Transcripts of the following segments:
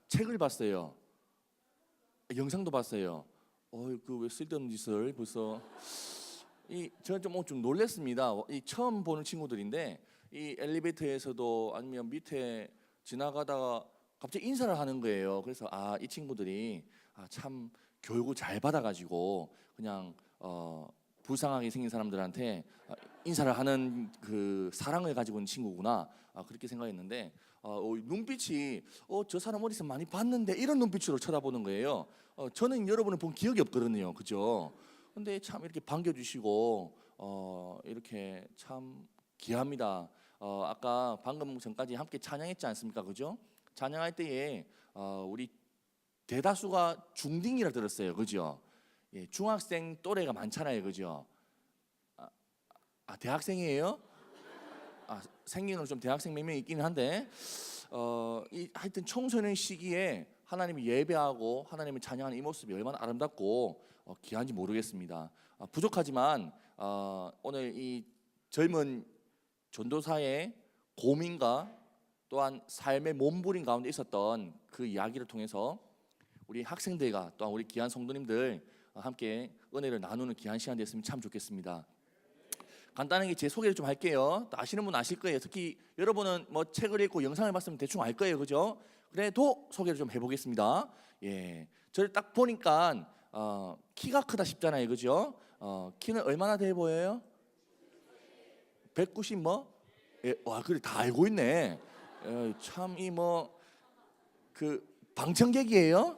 책을 봤어요. 영상도 봤어요. 그 왜 쓸데없는 짓을 벌써 저는 좀 놀랐습니다. 이 처음 보는 친구들인데 이 엘리베이터에서도 아니면 밑에 지나가다가 갑자기 인사를 하는 거예요. 그래서 이 친구들이 참 교육을 잘 받아가지고 그냥 불쌍하게 생긴 사람들한테 인사를 하는 그 사랑을 가지고 있는 친구구나, 그렇게 생각했는데 눈빛이 저 사람 어디서 많이 봤는데 이런 눈빛으로 쳐다보는 거예요. 저는 여러분을 본 기억이 없거든요, 그죠? 근데 참 이렇게 반겨주시고 이렇게 참 귀합니다. 아까 방금 전까지 함께 찬양했지 않습니까, 그죠? 찬양할 때에 우리 대다수가 중딩이라 들었어요, 그죠? 예, 중학생 또래가 많잖아요, 그죠? 대학생이에요? 생긴 건 좀 대학생 몇 명 있긴 한데 하여튼 청소년 시기에 하나님을 예배하고 하나님을 찬양하는 이 모습이 얼마나 아름답고 귀한지 모르겠습니다. 부족하지만 오늘 이 젊은 전도사의 고민과 또한 삶의 몸부림 가운데 있었던 그 이야기를 통해서 우리 학생들과 또한 우리 귀한 성도님들 함께 은혜를 나누는 귀한 시간 됐으면 참 좋겠습니다. 간단하게 제 소개를 좀 할게요. 아시는 분 아실 거예요. 특히 여러분은 뭐 책을 읽고 영상을 봤으면 대충 알 거예요, 그죠? 그래도 소개를 좀 해보겠습니다. 예, 저를 딱 보니까 키가 크다 싶잖아요, 그죠? 키는 얼마나 돼 보여요? 190 뭐? 예, 와, 그래 다 알고 있네. 참 이 뭐 그 방청객이에요?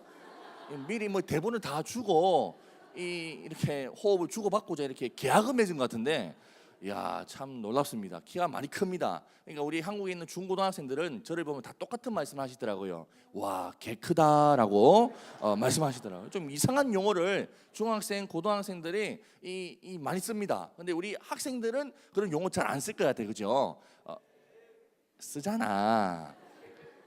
미리 뭐 대본을 다 주고 이렇게 호흡을 주고받고자 이렇게 계약을 맺은 것 같은데, 이야 참 놀랍습니다. 키가 많이 큽니다. 그러니까 우리 한국에 있는 중고등학생들은 저를 보면 다 똑같은 말씀 하시더라고요. 와, 개 크다라고 말씀하시더라고요. 좀 이상한 용어를 중학생, 고등학생들이 많이 씁니다. 근데 우리 학생들은 그런 용어 잘 안 쓸 것 같아요, 그죠? 쓰잖아.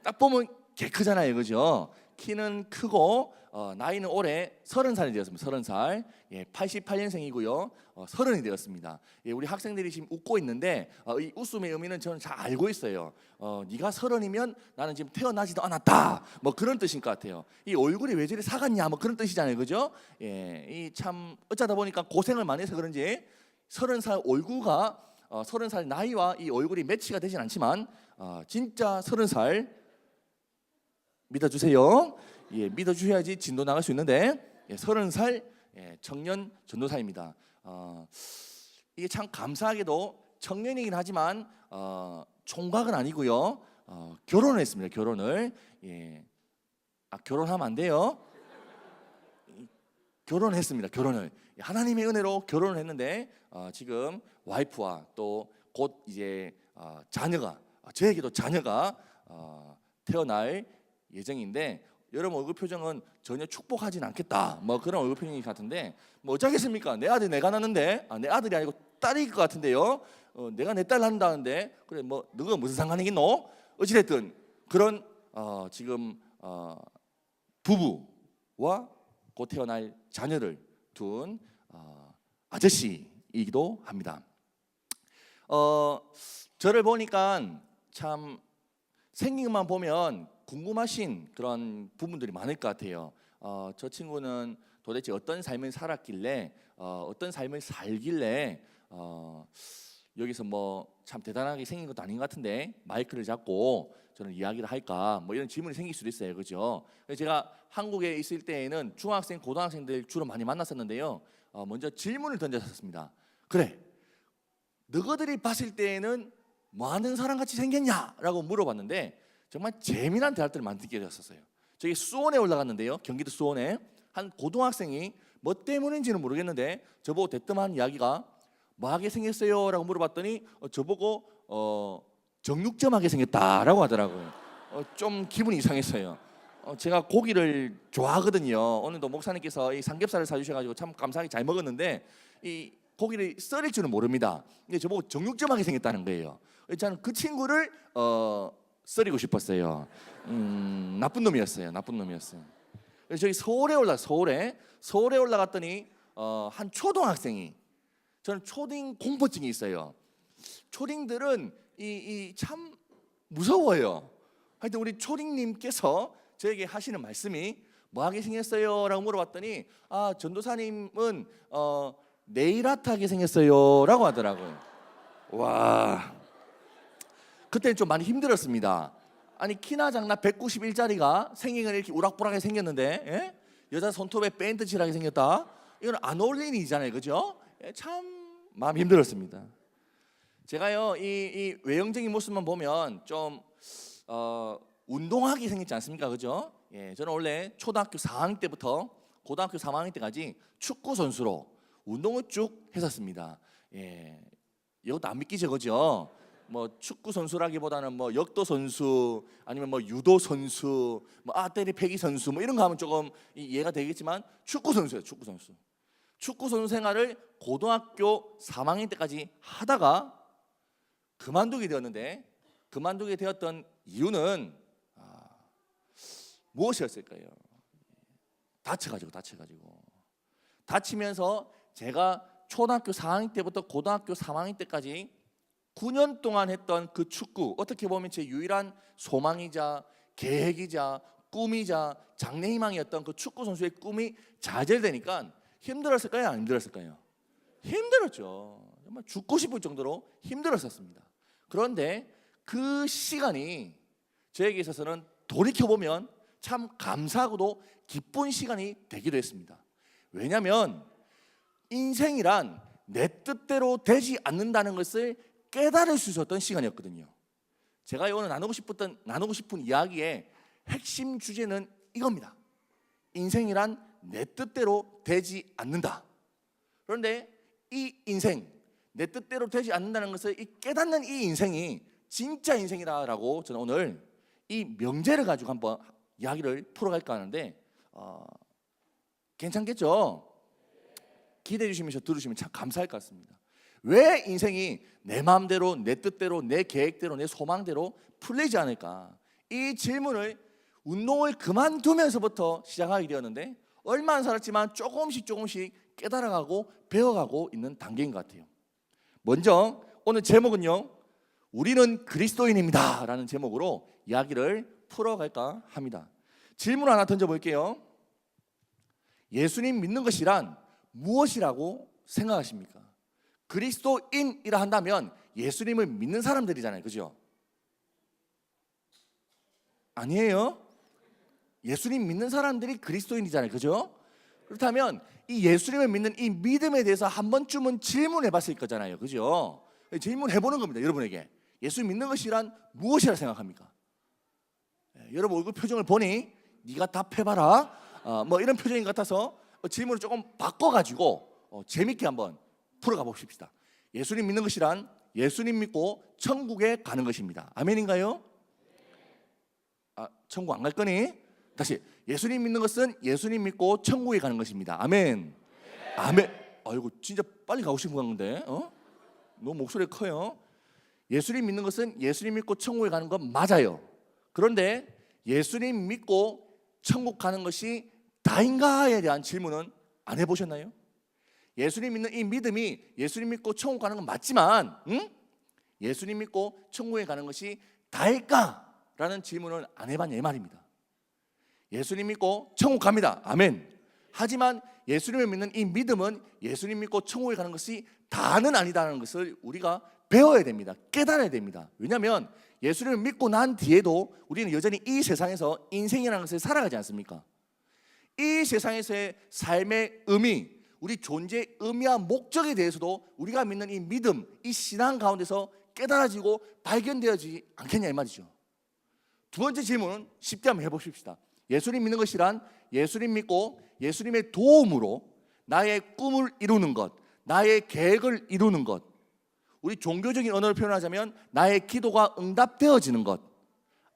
딱 보면 개 크잖아요, 그죠? 키는 크고 나이는 올해 30살이 되었습니다. 30살. 예, 88년생이고요. 30이 되었습니다. 예, 우리 학생들이 지금 웃고 있는데 이 웃음의 의미는 저는 잘 알고 있어요. 네가 30이면 나는 지금 태어나지도 않았다, 뭐 그런 뜻인 것 같아요. 이 얼굴이 왜 저리 사갔냐, 뭐 그런 뜻이잖아요, 그죠? 예, 이 참 어쩌다 보니까 고생을 많이 해서 그런지 30살 얼굴과 30살 나이와 이 얼굴이 매치가 되진 않지만 진짜 30살 믿어주세요. 예, 믿어주셔야지 진도 나갈 수 있는데 30살 청년 전도사입니다. 이게 참 감사하게도 청년이긴 하지만 총각은 아니고요. 결혼을 했습니다. 결혼을. 예. 결혼하면 안 돼요. 결혼했습니다. 결혼을. 하나님의 은혜로 결혼을 했는데 지금 와이프와 또 곧 이제 자녀가, 저에게도 자녀가 태어날 예정인데, 여러분 얼굴 표정은 전혀 축복하진 않겠다, 뭐 그런 얼굴 표정이 같은데 뭐 어쩌겠습니까? 내 아들 내가 낳는데 내 아들이 아니고 딸일 것 같은데요. 내가 내 딸 낳는다는데 그래 뭐 너가 무슨 상관이겠노? 어찌됐든 그런 지금 부부와 곧 태어날 자녀를 둔 아저씨이기도 합니다. 저를 보니까 참 생긴 것만 보면 궁금하신 그런 부분들이 많을 것 같아요. 저 친구는 도대체 어떤 삶을 살았길래 어떤 삶을 살길래 여기서 뭐 참 대단하게 생긴 것도 아닌 것 같은데 마이크를 잡고 저는 이야기를 할까, 뭐 이런 질문이 생길 수도 있어요, 그죠? 제가 한국에 있을 때에는 중학생, 고등학생들 주로 많이 만났었는데요. 먼저 질문을 던졌었습니다. 그래, 너희들이 봤을 때에는 뭐 하는 사람같이 생겼냐라고 물어봤는데 정말 재미난 대답들을 많이 듣게 되었어요. 저기 수원에 올라갔는데요, 경기도 수원에 한 고등학생이 뭐 때문인지는 모르겠는데 저보고 대뜸한 이야기가 뭐하게 생겼어요? 라고 물어봤더니 저보고 정육점하게 생겼다라고 하더라고요. 좀 기분이 이상했어요. 제가 고기를 좋아하거든요. 오늘도 목사님께서 이 삼겹살을 사주셔가지고 참 감사하게 잘 먹었는데 이 고기를 썰을 줄은 모릅니다. 근데 저보고 정육점하게 생겼다는 거예요. 저는 그 친구를 썰이고 싶었어요. 나쁜 놈이었어요. 나쁜 놈이었어요. 그래서 저기 서울에 올라갔더니 한 초등학생이, 저는 초딩 공포증이 있어요. 초딩들은 이 참 무서워요. 하여튼 우리 초딩님께서 저에게 하시는 말씀이 뭐 하게 생겼어요? 라고 물어봤더니 전도사님은 네일 아트 하게 생겼어요 라고 하더라고요. 와, 그때는 좀 많이 힘들었습니다. 아니 키나 장나 191짜리가 생긴 이렇게 우락부락하게 생겼는데, 예? 여자 손톱에 밴드 칠하게 생겼다. 이건 안 어울리는 일이잖아요, 그죠? 예, 참 마음이 힘들었습니다. 제가요 이 외형적인 모습만 보면 좀 운동하게 생겼지 않습니까, 그죠? 예, 저는 원래 초등학교 4학년 때부터 고등학교 3학년 때까지 축구 선수로 운동을 쭉 했었습니다. 예, 이것도 안 믿기죠, 그죠? 뭐 축구 선수라기보다는 뭐 역도 선수 아니면 뭐 유도 선수, 뭐 아떼리 패기 선수 뭐 이런 거 하면 조금 이해가 되겠지만 축구 선수예요, 축구 선수. 축구 선수 생활을 고등학교 3학년 때까지 하다가 그만두게 되었는데, 그만두게 되었던 이유는 무엇이었을까요? 다치면서 제가 초등학교 4학년 때부터 고등학교 3학년 때까지 9년 동안 했던 그 축구, 어떻게 보면 제 유일한 소망이자 계획이자 꿈이자 장래희망이었던 그 축구 선수의 꿈이 좌절되니까 힘들었을까요? 안 힘들었을까요? 힘들었죠. 정말 죽고 싶을 정도로 힘들었었습니다. 그런데 그 시간이 저에게 있어서는 돌이켜보면 참 감사하고도 기쁜 시간이 되기도 했습니다. 왜냐하면 인생이란 내 뜻대로 되지 않는다는 것을 깨달을 수 있었던 시간이었거든요. 제가 오늘 나누고 싶은 이야기의 핵심 주제는 이겁니다. 인생이란 내 뜻대로 되지 않는다. 그런데 이 인생, 내 뜻대로 되지 않는다는 것을 깨닫는 이 인생이 진짜 인생이다라고 저는 오늘 이 명제를 가지고 한번 이야기를 풀어갈까 하는데 괜찮겠죠? 기대해 주시면서 들으시면 참 감사할 것 같습니다. 왜 인생이 내 마음대로, 내 뜻대로, 내 계획대로, 내 소망대로 풀리지 않을까? 이 질문을 운동을 그만두면서부터 시작하게 되었는데 얼마 안 살았지만 조금씩 깨달아가고 배워가고 있는 단계인 것 같아요. 먼저 오늘 제목은요, 우리는 그리스도인입니다 라는 제목으로 이야기를 풀어갈까 합니다. 질문 하나 던져볼게요. 예수님 믿는 것이란 무엇이라고 생각하십니까? 그리스도인이라 한다면 예수님을 믿는 사람들이잖아요, 그죠? 아니에요? 예수님 믿는 사람들이 그리스도인이잖아요, 그죠? 그렇다면 이 예수님을 믿는 이 믿음에 대해서 한 번쯤은 질문해 봤을 거잖아요, 그죠? 질문해 보는 겁니다, 여러분에게. 예수 믿는 것이란 무엇이라 생각합니까? 여러분 얼굴 표정을 보니 네가 답해봐라 뭐 이런 표정인 것 같아서 질문을 조금 바꿔가지고 재밌게 한번 풀어가 봅시다. 예수님 믿는 것이란 예수님 믿고 천국에 가는 것입니다. 아멘인가요? 천국 안 갈 거니? 다시, 예수님 믿는 것은 예수님 믿고 천국에 가는 것입니다. 아멘. 아멘. 아이고 진짜 빨리 가고 싶은 건데 너무 목소리가 커요. 예수님 믿는 것은 예수님 믿고 천국에 가는 건 맞아요. 그런데 예수님 믿고 천국 가는 것이 다인가에 대한 질문은 안 해보셨나요? 예수님 믿는 이 믿음이 예수님 믿고 천국 가는 건 맞지만 예수님 믿고 천국에 가는 것이 다일까? 라는 질문을 안 해봤냐 이 말입니다. 예수님 믿고 천국 갑니다. 아멘. 하지만 예수님을 믿는 이 믿음은 예수님 믿고 천국에 가는 것이 다는 아니다라는 것을 우리가 배워야 됩니다. 깨달아야 됩니다. 왜냐하면 예수님을 믿고 난 뒤에도 우리는 여전히 이 세상에서 인생이라는 것을 살아가지 않습니까? 이 세상에서의 삶의 의미, 우리 존재의 의미와 목적에 대해서도 우리가 믿는 이 믿음, 이 신앙 가운데서 깨달아지고 발견되어지지 않겠냐 이 말이죠. 두 번째 질문은 쉽게 한번 해보십시다. 예수님 믿는 것이란 예수님 믿고 예수님의 도움으로 나의 꿈을 이루는 것, 나의 계획을 이루는 것, 우리 종교적인 언어를 표현하자면 나의 기도가 응답되어지는 것.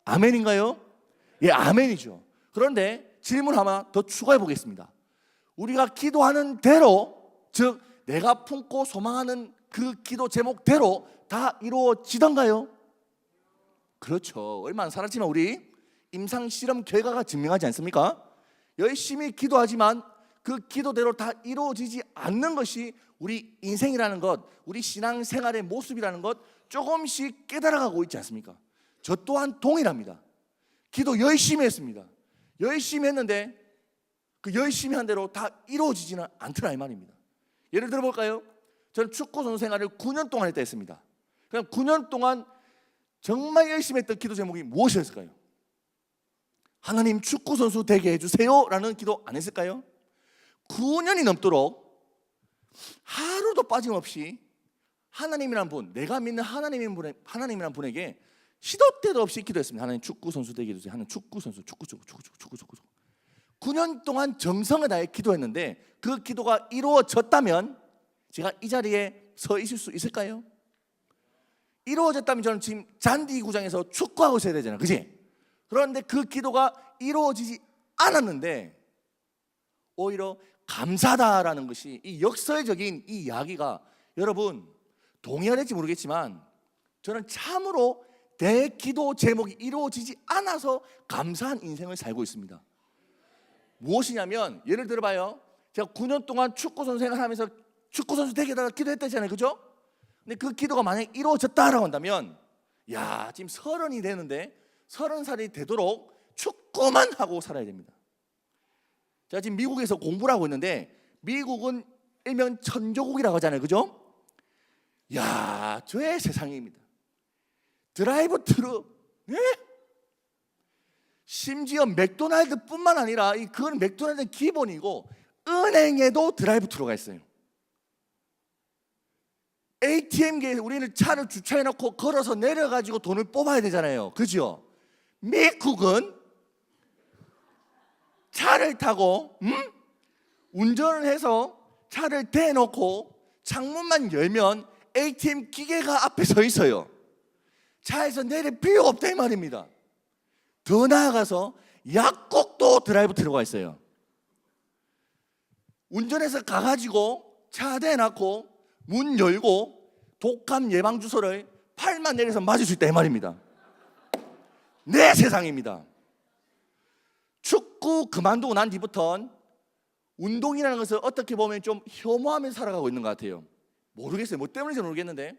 아멘인가요? 예, 아멘이죠. 그런데 질문 하나 더 추가해 보겠습니다. 우리가 기도하는 대로, 즉 내가 품고 소망하는 그 기도 제목대로 다 이루어지던가요? 그렇죠. 얼마 안 살았지만 우리 임상 실험 결과가 증명하지 않습니까? 열심히 기도하지만 그 기도대로 다 이루어지지 않는 것이 우리 인생이라는 것, 우리 신앙생활의 모습이라는 것 조금씩 깨달아가고 있지 않습니까? 저 또한 동일합니다. 기도 열심히 했습니다. 열심히 했는데 그 열심히 한 대로 다 이루어지지는 않더라 이 말입니다. 예를 들어 볼까요? 저는 축구 선수 생활을 9년 동안 했다 했습니다. 그럼 9년 동안 정말 열심히 했던 기도 제목이 무엇이었을까요? 하나님 축구 선수 되게 해주세요 라는 기도 안 했을까요? 9년이 넘도록 하루도 빠짐없이 하나님이란 분, 내가 믿는 하나님이란 분에게 시도 때도 없이 기도했습니다. 하나님 축구 선수 되게 해주세요. 하나님 축구 선수 축구 9년 동안 정성을 다해 기도했는데 그 기도가 이루어졌다면 제가 이 자리에 서 있을 수 있을까요? 이루어졌다면 저는 지금 잔디 구장에서 축구하고 있어야 되잖아요, 그치? 그런데 그 기도가 이루어지지 않았는데 오히려 감사다라는 것이 이 역설적인 이 이야기가 여러분 동의할지 모르겠지만 저는 참으로 내 기도 제목이 이루어지지 않아서 감사한 인생을 살고 있습니다. 무엇이냐면 예를 들어봐요. 제가 9년 동안 축구 선수 생활하면서 축구 선수 되게다가 기도했다잖아요, 그죠? 근데 그 기도가 만약에 이루어졌다라고 한다면 야 지금 30이 되는데 30살이 되도록 축구만 하고 살아야 됩니다. 제가 지금 미국에서 공부를 하고 있는데 미국은 일명 천조국이라고 하잖아요, 그죠? 야 저의 세상입니다. 드라이브 트루, 네? 심지어 맥도날드뿐만 아니라 그건 맥도날드는 기본이고 은행에도 드라이브 트루가 있어요. ATM기에 우리는 차를 주차해놓고 걸어서 내려가지고 돈을 뽑아야 되잖아요, 그죠? 미국은 차를 타고 운전을 해서 차를 대놓고 창문만 열면 ATM 기계가 앞에 서 있어요. 차에서 내릴 필요가 없다 이 말입니다. 더 나아가서 약국도 드라이브 트루가 있어요. 운전해서 가가지고 차 대놓고 문 열고 독감 예방 주소를 팔만 내려서 맞을 수 있다 이 말입니다. 내 세상입니다. 축구 그만두고 난 뒤부터는 운동이라는 것을 어떻게 보면 좀 혐오하면서 살아가고 있는 것 같아요. 모르겠어요. 뭐 때문인지 모르겠는데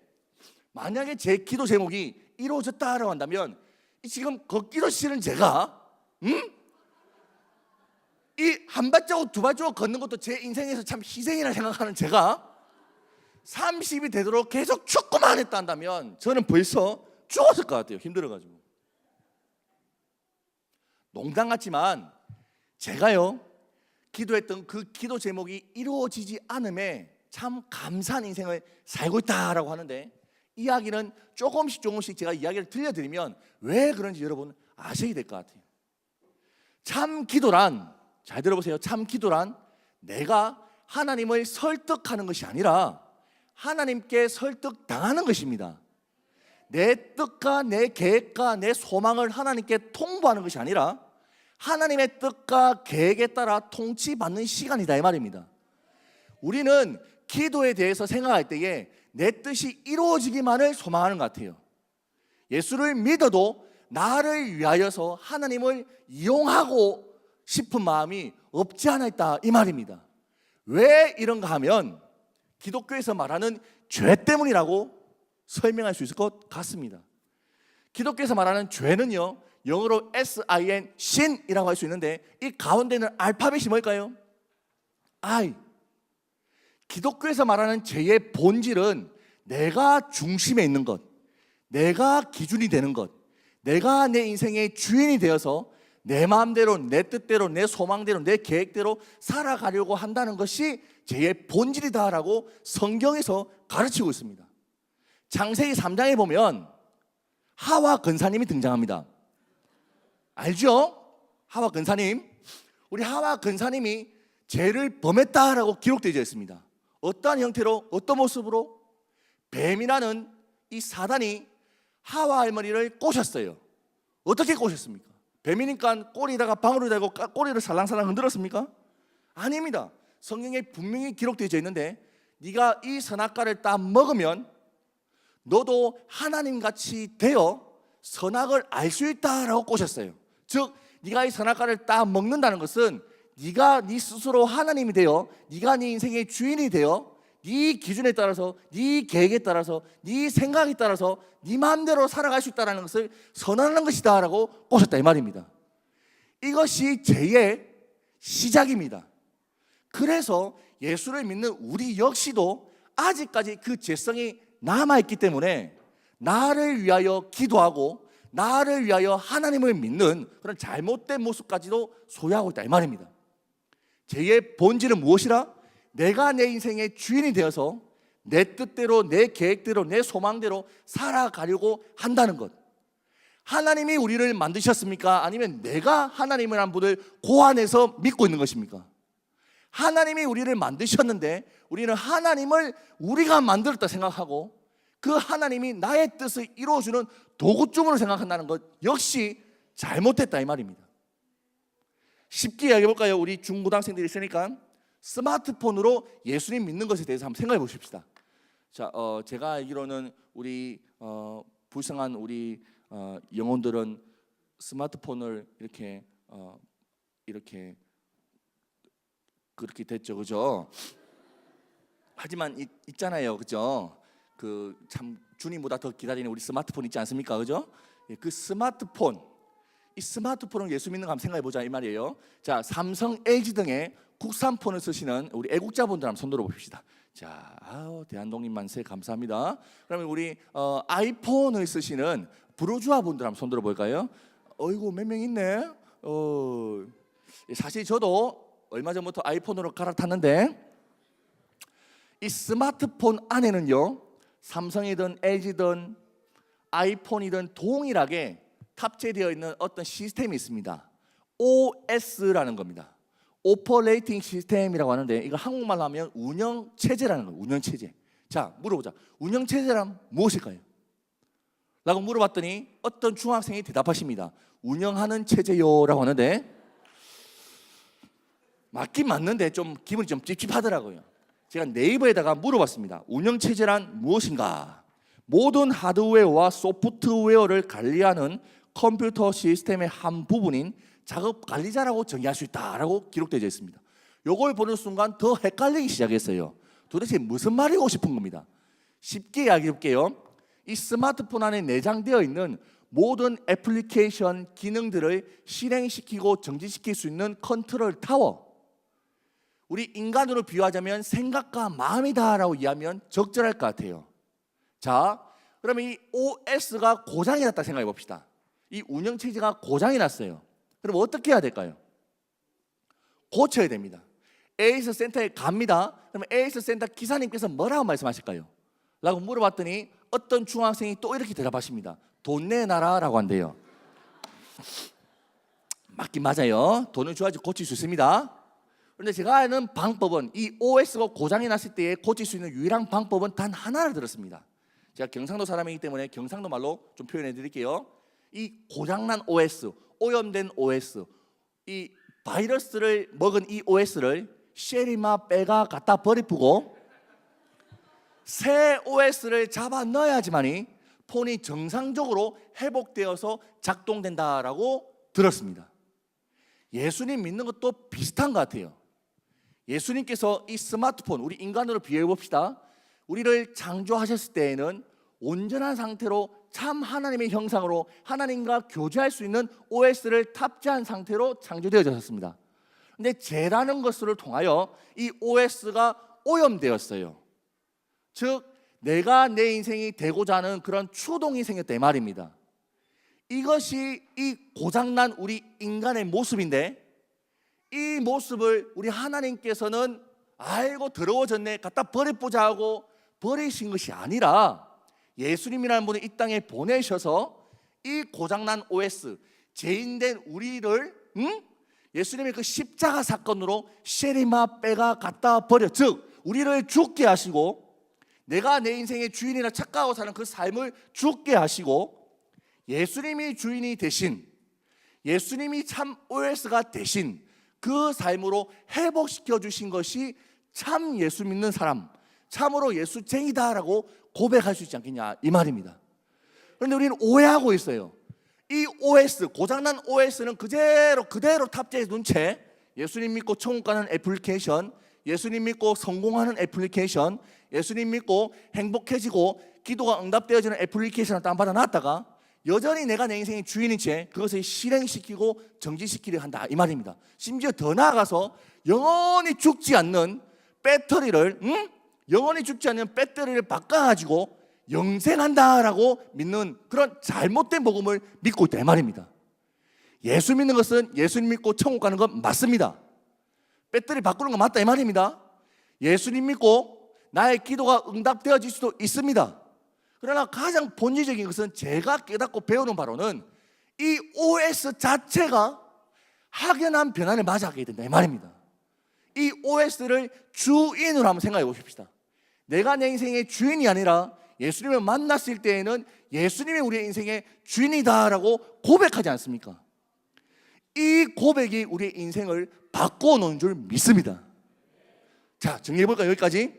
만약에 제 기도 제목이 이루어졌다라고 한다면 지금 걷기도 싫은 제가 이 한 발자국 두 발자국 걷는 것도 제 인생에서 참 희생이라 생각하는 제가 30이 되도록 계속 축구만 했다 한다면 저는 벌써 죽었을 것 같아요. 힘들어가지고. 농담 같지만 제가요 기도했던 그 기도 제목이 이루어지지 않음에 참 감사한 인생을 살고 있다라고 하는데 이야기는 조금씩 제가 이야기를 들려드리면 왜 그런지 여러분 아시게 될 것 같아요. 참 기도란, 잘 들어보세요. 참 기도란 내가 하나님을 설득하는 것이 아니라 하나님께 설득당하는 것입니다. 내 뜻과 내 계획과 내 소망을 하나님께 통보하는 것이 아니라 하나님의 뜻과 계획에 따라 통치받는 시간이다 이 말입니다. 우리는 기도에 대해서 생각할 때에 내 뜻이 이루어지기만을 소망하는 것 같아요. 예수를 믿어도 나를 위하여서 하나님을 이용하고 싶은 마음이 없지 않아 있다 이 말입니다. 왜 이런가 하면 기독교에서 말하는 죄 때문이라고 설명할 수 있을 것 같습니다. 기독교에서 말하는 죄는요 영어로 sin, 신이라고 할 수 있는데 이 가운데는 알파벳이 뭘까요? I. 기독교에서 말하는 죄의 본질은 내가 중심에 있는 것, 내가 기준이 되는 것, 내가 내 인생의 주인이 되어서 내 마음대로, 내 뜻대로, 내 소망대로, 내 계획대로 살아가려고 한다는 것이 죄의 본질이다라고 성경에서 가르치고 있습니다. 창세기 3장에 보면 하와 근사님이 등장합니다. 알죠? 하와 근사님. 우리 하와 근사님이 죄를 범했다라고 기록되어 있습니다. 어떠한 형태로, 어떤 모습으로? 뱀이라는 이 사단이 하와 할머니를 꼬셨어요. 어떻게 꼬셨습니까? 뱀이니까 꼬리에다가 방울을 대고 꼬리를 살랑살랑 흔들었습니까? 아닙니다. 성경에 분명히 기록되어 있는데 네가 이 선악과를 딱 먹으면 너도 하나님같이 되어 선악을 알 수 있다라고 꼬셨어요. 즉 네가 이 선악과를 딱 먹는다는 것은 네가 네 스스로 하나님이 되어 네가 네 인생의 주인이 되어 네 기준에 따라서 네 계획에 따라서 네 생각에 따라서 네 마음대로 살아갈 수 있다는 것을 선언하는 것이다 라고 꼬셨다 이 말입니다. 이것이 죄의 시작입니다. 그래서 예수를 믿는 우리 역시도 아직까지 그 죄성이 남아있기 때문에 나를 위하여 기도하고 나를 위하여 하나님을 믿는 그런 잘못된 모습까지도 소유하고 있다 이 말입니다. 죄의 본질은 무엇이라? 내가 내 인생의 주인이 되어서 내 뜻대로 내 계획대로 내 소망대로 살아가려고 한다는 것. 하나님이 우리를 만드셨습니까? 아니면 내가 하나님이라는 분을 고안해서 믿고 있는 것입니까? 하나님이 우리를 만드셨는데 우리는 하나님을 우리가 만들었다 생각하고 그 하나님이 나의 뜻을 이루어주는 도구쯤으로 생각한다는 것 역시 잘못됐다 이 말입니다. 쉽게 이야기해 볼까요? 우리 중고등학생들이 있으니까 스마트폰으로 예수님 믿는 것에 대해서 한번 생각해 보십시다. 자, 제가 알기로는 우리 불쌍한 우리 영혼들은 스마트폰을 이렇게 그렇게 됐죠, 그죠? 하지만 있잖아요, 그죠? 그 참 주님보다 더 기다리는 우리 스마트폰 있지 않습니까, 그죠? 그 스마트폰, 이 스마트폰을 예수 믿는 거 한번 생각해 보자 이 말이에요. 자, 삼성, LG 등의 국산폰을 쓰시는 우리 애국자분들 한번 손 들어 봅시다. 자, 대한독립 만세 감사합니다. 그러면 우리 아이폰을 쓰시는 부르주아 분들 한번 손 들어 볼까요? 어이구 몇 명 있네. 사실 저도 얼마 전부터 아이폰으로 갈아탔는데 이 스마트폰 안에는요 삼성이든 LG든 아이폰이든 동일하게 탑재되어 있는 어떤 시스템이 있습니다. OS라는 겁니다. 오퍼레이팅 시스템이라고 하는데 이거 한국말로 하면 운영체제라는 거예요. 운영체제. 자, 물어보자. 운영체제란 무엇일까요? 라고 물어봤더니 어떤 중학생이 대답하십니다. 운영하는 체제요 라고 하는데 맞긴 맞는데 좀 기분이 좀 찝찝하더라고요. 제가 네이버에다가 물어봤습니다. 운영체제란 무엇인가? 모든 하드웨어와 소프트웨어를 관리하는 컴퓨터 시스템의 한 부분인 작업 관리자라고 정의할 수 있다라고 기록되어 있습니다. 이걸 보는 순간 더 헷갈리기 시작했어요. 도대체 무슨 말이고 싶은 겁니다. 쉽게 이야기해 볼게요. 이 스마트폰 안에 내장되어 있는 모든 애플리케이션 기능들을 실행시키고 정지시킬 수 있는 컨트롤 타워. 우리 인간으로 비유하자면 생각과 마음이다라고 이해하면 적절할 것 같아요. 자, 그러면 이 OS가 고장이 났다 생각해 봅시다. 이 운영체제가 고장이 났어요. 그럼 어떻게 해야 될까요? 고쳐야 됩니다. 에이스 센터에 갑니다. 그러면 에이스 센터 기사님께서 뭐라고 말씀하실까요? 라고 물어봤더니 어떤 중학생이 또 이렇게 대답하십니다. 돈 내놔라 라고 한대요. 맞긴 맞아요. 돈을 줘야지 고칠 수 있습니다. 그런데 제가 아는 방법은 이 OS가 고장이 났을 때 고칠 수 있는 유일한 방법은 단 하나를 들었습니다. 제가 경상도 사람이기 때문에 경상도 말로 좀 표현해 드릴게요. 이 고장난 OS, 오염된 OS, 이 바이러스를 먹은 이 OS를 쉐리마 빼가 갖다 버리고 새 OS를 잡아 넣어야지만이 폰이 정상적으로 회복되어서 작동된다라고 들었습니다. 예수님 믿는 것도 비슷한 것 같아요. 예수님께서 이 스마트폰, 우리 인간으로 비유해 봅시다. 우리를 창조하셨을 때에는 온전한 상태로 참 하나님의 형상으로 하나님과 교제할 수 있는 OS를 탑재한 상태로 창조되어졌습니다. 그런데 죄라는 것을 통하여 이 OS가 오염되었어요. 즉 내가 내 인생이 되고자 하는 그런 추동이 생겼다 이 말입니다. 이것이 이 고장난 우리 인간의 모습인데 이 모습을 우리 하나님께서는 아이고 더러워졌네 갖다 버려보자 하고 버리신 것이 아니라 예수님이라는 분을 이 땅에 보내셔서 이 고장난 OS 죄인된 우리를 예수님의 그 십자가 사건으로 쉐리마 빼가 갖다 버려 즉 우리를 죽게 하시고 내가 내 인생의 주인이라 착각하고 사는 그 삶을 죽게 하시고 예수님이 주인이 되신 예수님이 참 OS가 되신 그 삶으로 회복시켜 주신 것이 참 예수 믿는 사람 참으로 예수쟁이다라고 고백할 수 있지 않겠냐 이 말입니다. 그런데 우리는 오해하고 있어요. 이 OS 고장난 OS는 그대로 탑재해 둔 채 예수님 믿고 천국 가는 애플리케이션, 예수님 믿고 성공하는 애플리케이션, 예수님 믿고 행복해지고 기도가 응답되어지는 애플리케이션을 다운받아 놨다가 여전히 내가 내 인생의 주인인 채 그것을 실행시키고 정지시키려 한다 이 말입니다. 심지어 더 나아가서 영원히 죽지 않는 배터리를 영원히 죽지 않는 배터리를 바꿔가지고 영생한다라고 믿는 그런 잘못된 복음을 믿고 있다 이 말입니다. 예수 믿는 것은 예수님 믿고 천국 가는 건 맞습니다. 배터리 바꾸는 건 맞다 이 말입니다. 예수님 믿고 나의 기도가 응답되어질 수도 있습니다. 그러나 가장 본질적인 것은 제가 깨닫고 배우는 바로는 이 OS 자체가 확연한 변화를 맞이하게 된다 이 말입니다. 이 OS를 주인으로 한번 생각해 보십시다. 내가 내 인생의 주인이 아니라 예수님을 만났을 때에는 예수님이 우리의 인생의 주인이다라고 고백하지 않습니까? 이 고백이 우리의 인생을 바꿔놓은 줄 믿습니다. 자, 정리해볼까요? 여기까지.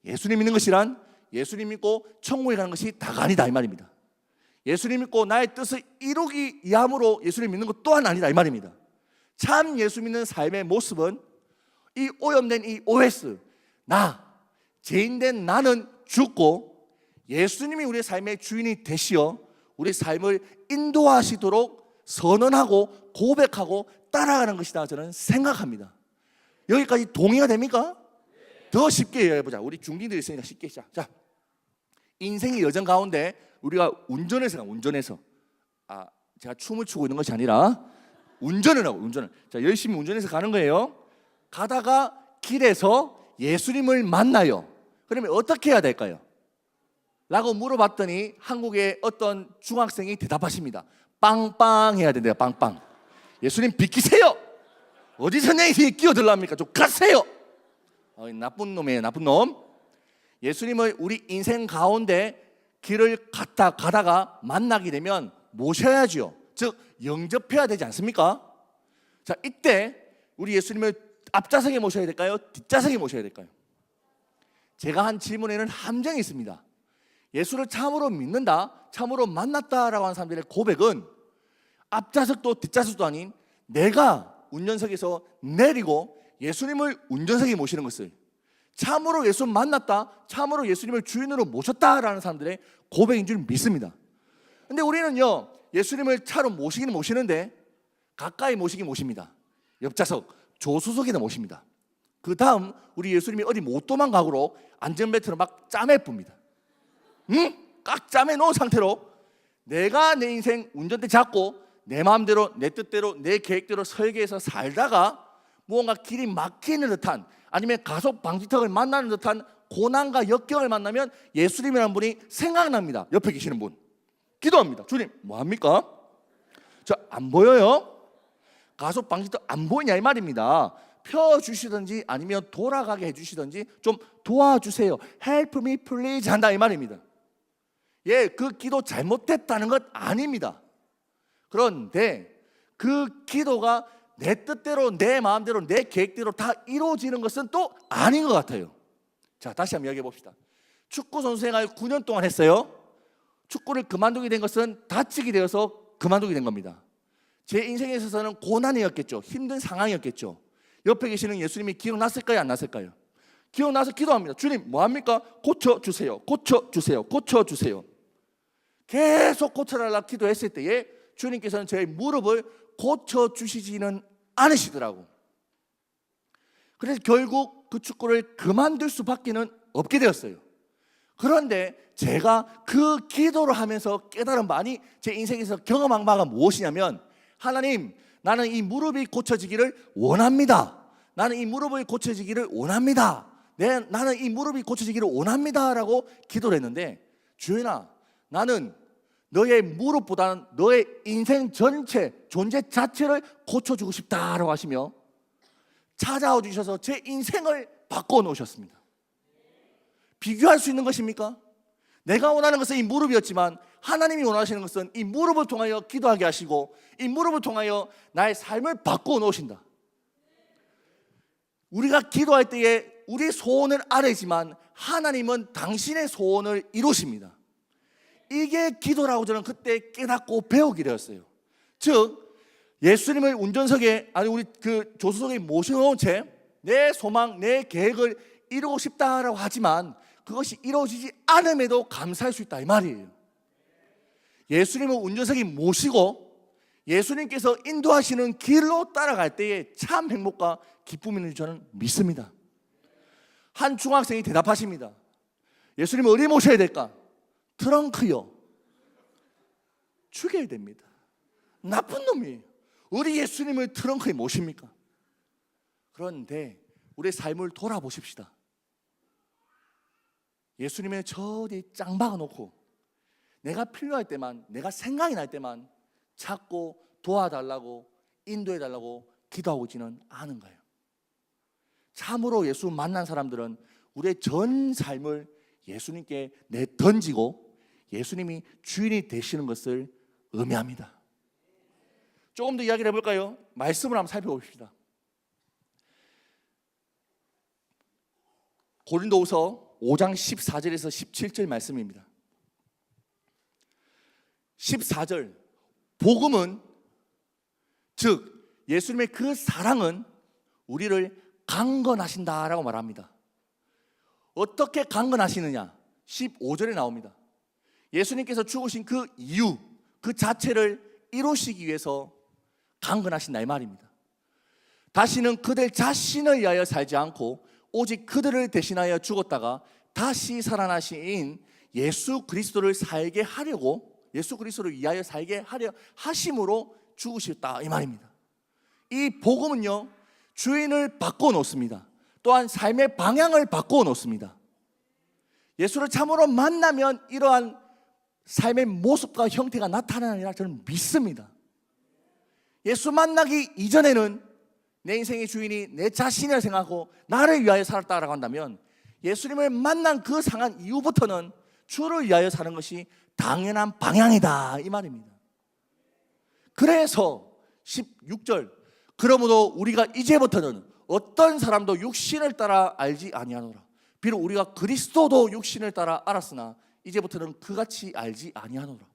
예수님 믿는 것이란 예수님 믿고 천국에 가는 것이 다가 아니다 이 말입니다. 예수님 믿고 나의 뜻을 이루기 위함으로 예수님 믿는 것 또한 아니다 이 말입니다. 참 예수 믿는 삶의 모습은 이 오염된 이 OS, 죄인된 나는 죽고 예수님이 우리의 삶의 주인이 되시어 우리 삶을 인도하시도록 선언하고 고백하고 따라가는 것이다 저는 생각합니다. 여기까지 동의가 됩니까? 더 쉽게 해보자. 우리 중딩들이 있으니까 쉽게 시작. 자, 인생의 여정 가운데 우리가 운전해서 제가 춤을 추고 있는 것이 아니라 운전을. 자, 열심히 운전해서 가는 거예요. 가다가 길에서 예수님을 만나요. 그러면 어떻게 해야 될까요? 라고 물어봤더니 한국의 어떤 중학생이 대답하십니다. 빵빵 해야 된대요. 빵빵. 예수님 비키세요. 어디서 내 인생에 끼어들랍니까? 좀 가세요. 나쁜 놈이에요. 나쁜 놈. 예수님을 우리 인생 가운데 길을 가다가 만나게 되면 모셔야죠. 즉 영접해야 되지 않습니까? 자, 이때 우리 예수님을 앞좌석에 모셔야 될까요? 뒷좌석에 모셔야 될까요? 제가 한 질문에는 함정이 있습니다. 예수를 참으로 믿는다, 참으로 만났다라고 하는 사람들의 고백은 앞좌석도 뒷좌석도 아닌 내가 운전석에서 내리고 예수님을 운전석에 모시는 것을 참으로 예수 만났다, 참으로 예수님을 주인으로 모셨다라는 사람들의 고백인 줄 믿습니다. 근데 우리는요, 예수님을 차로 모시기는 모시는데 가까이 모시긴 모십니다. 옆좌석, 조수석에다 모십니다. 그 다음 우리 예수님이 어디 못 도망가도록 안전벨트로 막 짜매 뿝니다. 꽉 짜매 놓은 상태로 내가 내 인생 운전대 잡고 내 마음대로 내 뜻대로 내 계획대로 설계해서 살다가 무언가 길이 막히는 듯한 아니면 가속 방지턱을 만나는 듯한 고난과 역경을 만나면 예수님이라는 분이 생각납니다. 옆에 계시는 분 기도합니다. 주님 뭐합니까? 저 안 보여요? 가속 방지턱 안 보이냐 이 말입니다. 펴주시든지 아니면 돌아가게 해주시든지 좀 도와주세요. Help me please 한다 이 말입니다. 예, 그 기도 잘못됐다는 것 아닙니다. 그런데 그 기도가 내 뜻대로 내 마음대로 내 계획대로 다 이루어지는 것은 또 아닌 것 같아요. 자, 다시 한번 이야기해 봅시다. 축구 선수 생활 9년 동안 했어요. 축구를 그만두게 된 것은 다치게 되어서 그만두게 된 겁니다. 제 인생에 있어서는 고난이었겠죠. 힘든 상황이었겠죠. 옆에 계시는 예수님이 기억났을까요? 안 났을까요? 기억나서 기도합니다. 주님 뭐합니까? 고쳐주세요. 고쳐주세요. 고쳐주세요. 계속 고쳐달라고 기도했을 때에 주님께서는 제 무릎을 고쳐주시지는 않으시더라고. 그래서 결국 그 축구를 그만둘 수밖에는 없게 되었어요. 그런데 제가 그 기도를 하면서 깨달은 바니 제 인생에서 경험한 바가 무엇이냐면 하나님, 나는 이 무릎이 고쳐지기를 원합니다. 나는 이 무릎이 고쳐지기를 원합니다. 나는 이 무릎이 고쳐지기를 원합니다 라고 기도를 했는데 주인아, 나는 너의 무릎보다는 너의 인생 전체 존재 자체를 고쳐주고 싶다라고 하시며 찾아와 주셔서 제 인생을 바꿔놓으셨습니다. 비교할 수 있는 것입니까? 내가 원하는 것은 이 무릎이었지만 하나님이 원하시는 것은 이 무릎을 통하여 기도하게 하시고 이 무릎을 통하여 나의 삶을 바꿔놓으신다. 우리가 기도할 때에 우리 소원을 아뢰지만 하나님은 당신의 소원을 이루십니다. 이게 기도라고 저는 그때 깨닫고 배우게 되었어요. 즉 예수님을 운전석에 아니 우리 그 조수석에 모셔놓은 채 내 소망, 내 계획을 이루고 싶다라고 하지만 그것이 이루어지지 않음에도 감사할 수 있다 이 말이에요. 예수님을 운전석에 모시고 예수님께서 인도하시는 길로 따라갈 때에 참 행복과 기쁨이 있는지 저는 믿습니다. 한 중학생이 대답하십니다. 예수님 어디 모셔야 될까? 트렁크요. 죽여야 됩니다. 나쁜 놈이에요. 우리 예수님을 트렁크에 모십니까? 그런데 우리의 삶을 돌아보십시다. 예수님의 저 뒤에 짱 박아놓고 내가 필요할 때만, 내가 생각이 날 때만 찾고 도와달라고, 인도해달라고 기도하고 있지는 않은가요? 참으로 예수 만난 사람들은 우리의 전 삶을 예수님께 내던지고 예수님이 주인이 되시는 것을 의미합니다. 조금 더 이야기를 해볼까요? 말씀을 한번 살펴봅시다. 고린도후서 5장 14절에서 17절 말씀입니다. 14절, 복음은, 즉 예수님의 그 사랑은 우리를 강건하신다라고 말합니다. 어떻게 강건하시느냐? 15절에 나옵니다. 예수님께서 죽으신 그 이유, 그 자체를 이루시기 위해서 강건하신다 이 말입니다. 다시는 그들 자신을 위하여 살지 않고 오직 그들을 대신하여 죽었다가 다시 살아나신 예수 그리스도를 살게 하려고, 예수 그리스도를 위하여 살게 하려 하심으로 죽으셨다 이 말입니다. 이 복음은요, 주인을 바꿔 놓습니다. 또한 삶의 방향을 바꿔 놓습니다. 예수를 참으로 만나면 이러한 삶의 모습과 형태가 나타나리라 저는 믿습니다. 예수 만나기 이전에는 내 인생의 주인이 내 자신을 생각하고 나를 위하여 살았다라고 한다면, 예수님을 만난 그 상한 이후부터는 주를 위하여 사는 것이 당연한 방향이다 이 말입니다. 그래서 16절, 그러므로 우리가 이제부터는 어떤 사람도 육신을 따라 알지 아니하노라. 비록 우리가 그리스도도 육신을 따라 알았으나 이제부터는 그같이 알지 아니하노라.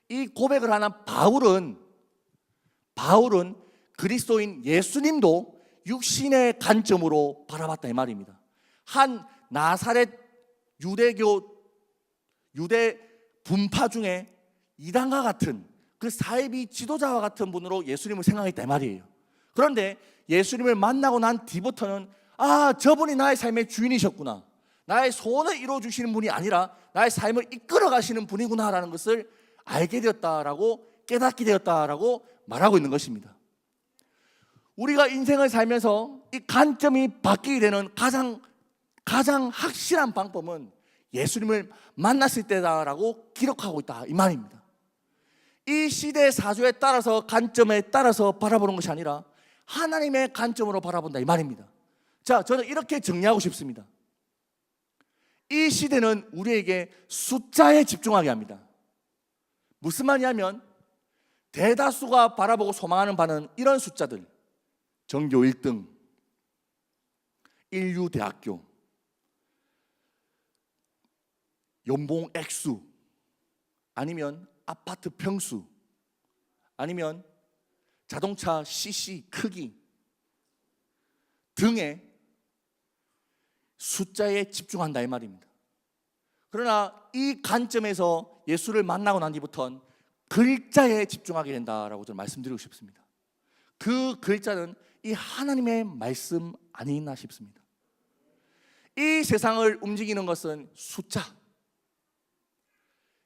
이 고백을 하는 바울은 그리스도인 예수님도 육신의 관점으로 바라봤다 이 말입니다. 한 나사렛 유대 분파 중에 이단과 같은 그 사이비 지도자와 같은 분으로 예수님을 생각했다 이 말이에요. 그런데 예수님을 만나고 난 뒤부터는 저분이 나의 삶의 주인이셨구나, 나의 소원을 이루어주시는 분이 아니라 나의 삶을 이끌어 가시는 분이구나라는 것을 알게 되었다라고, 깨닫게 되었다라고 말하고 있는 것입니다. 우리가 인생을 살면서 이 관점이 바뀌게 되는 가장 확실한 방법은 예수님을 만났을 때다라고 기록하고 있다 이 말입니다. 이 시대의 사조에 따라서, 관점에 따라서 바라보는 것이 아니라 하나님의 관점으로 바라본다 이 말입니다. 자, 저는 이렇게 정리하고 싶습니다. 이 시대는 우리에게 숫자에 집중하게 합니다. 무슨 말이냐면 대다수가 바라보고 소망하는 바는 이런 숫자들: 전교 1등, 인류 대학교, 연봉 액수, 아니면 아파트 평수, 아니면 자동차 cc 크기 등의 숫자에 집중한다 이 말입니다. 그러나 이 관점에서 예수를 만나고 난 뒤부터는 글자에 집중하게 된다라고 저는 말씀드리고 싶습니다. 그 글자는 이 하나님의 말씀 아니나 싶습니다. 이 세상을 움직이는 것은 숫자.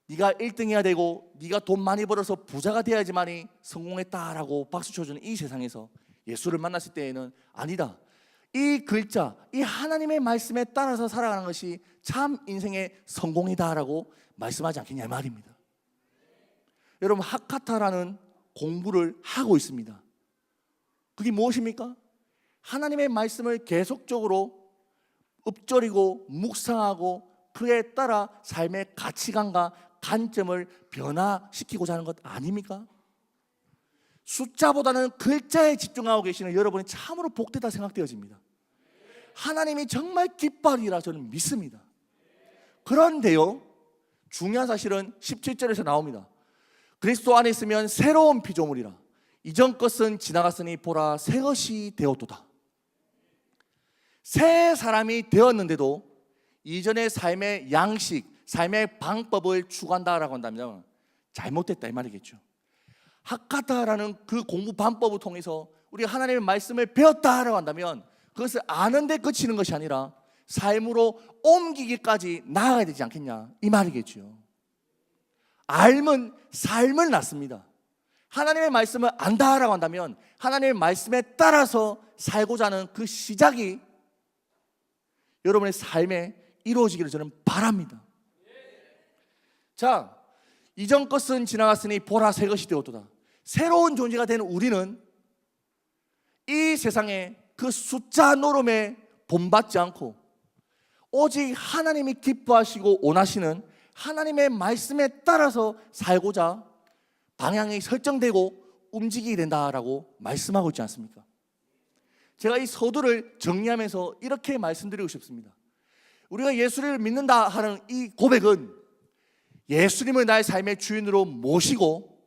네가 1등해야 되고 네가 돈 많이 벌어서 부자가 돼야지만이 성공했다라고 박수 쳐주는 이 세상에서 예수를 만났을 때에는 아니다, 이 글자, 이 하나님의 말씀에 따라서 살아가는 것이 참 인생의 성공이다라고 말씀하지 않겠냐 말입니다. 여러분, 하카타라는 공부를 하고 있습니다. 그게 무엇입니까? 하나님의 말씀을 계속적으로 읊조리고 묵상하고 그에 따라 삶의 가치관과 관점을 변화시키고자 하는 것 아닙니까? 숫자보다는 글자에 집중하고 계시는 여러분이 참으로 복되다 생각되어집니다. 하나님이 정말 기뻐하리라 저는 믿습니다. 그런데요, 중요한 사실은 17절에서 나옵니다. 그리스도 안에 있으면 새로운 피조물이라, 이전 것은 지나갔으니 보라 새 것이 되었도다. 새 사람이 되었는데도 이전의 삶의 양식, 삶의 방법을 추구한다라고 한다면 잘못됐다 이 말이겠죠. 하카타라는 그 공부 방법을 통해서 우리가 하나님의 말씀을 배웠다라고 한다면 그것을 아는 데 그치는 것이 아니라 삶으로 옮기기까지 나아가야 되지 않겠냐 이 말이겠죠. 알면 삶을 낳습니다. 하나님의 말씀을 안다라고 한다면 하나님의 말씀에 따라서 살고자 하는 그 시작이 여러분의 삶에 이루어지기를 저는 바랍니다. 자, 이전 것은 지나갔으니 보라 새 것이 되었도다. 새로운 존재가 된 우리는 이 세상에 그 숫자 노름에 본받지 않고 오직 하나님이 기뻐하시고 원하시는 하나님의 말씀에 따라서 살고자 방향이 설정되고 움직이게 된다라고 말씀하고 있지 않습니까? 제가 이 서두를 정리하면서 이렇게 말씀드리고 싶습니다. 우리가 예수를 믿는다 하는 이 고백은 예수님을 나의 삶의 주인으로 모시고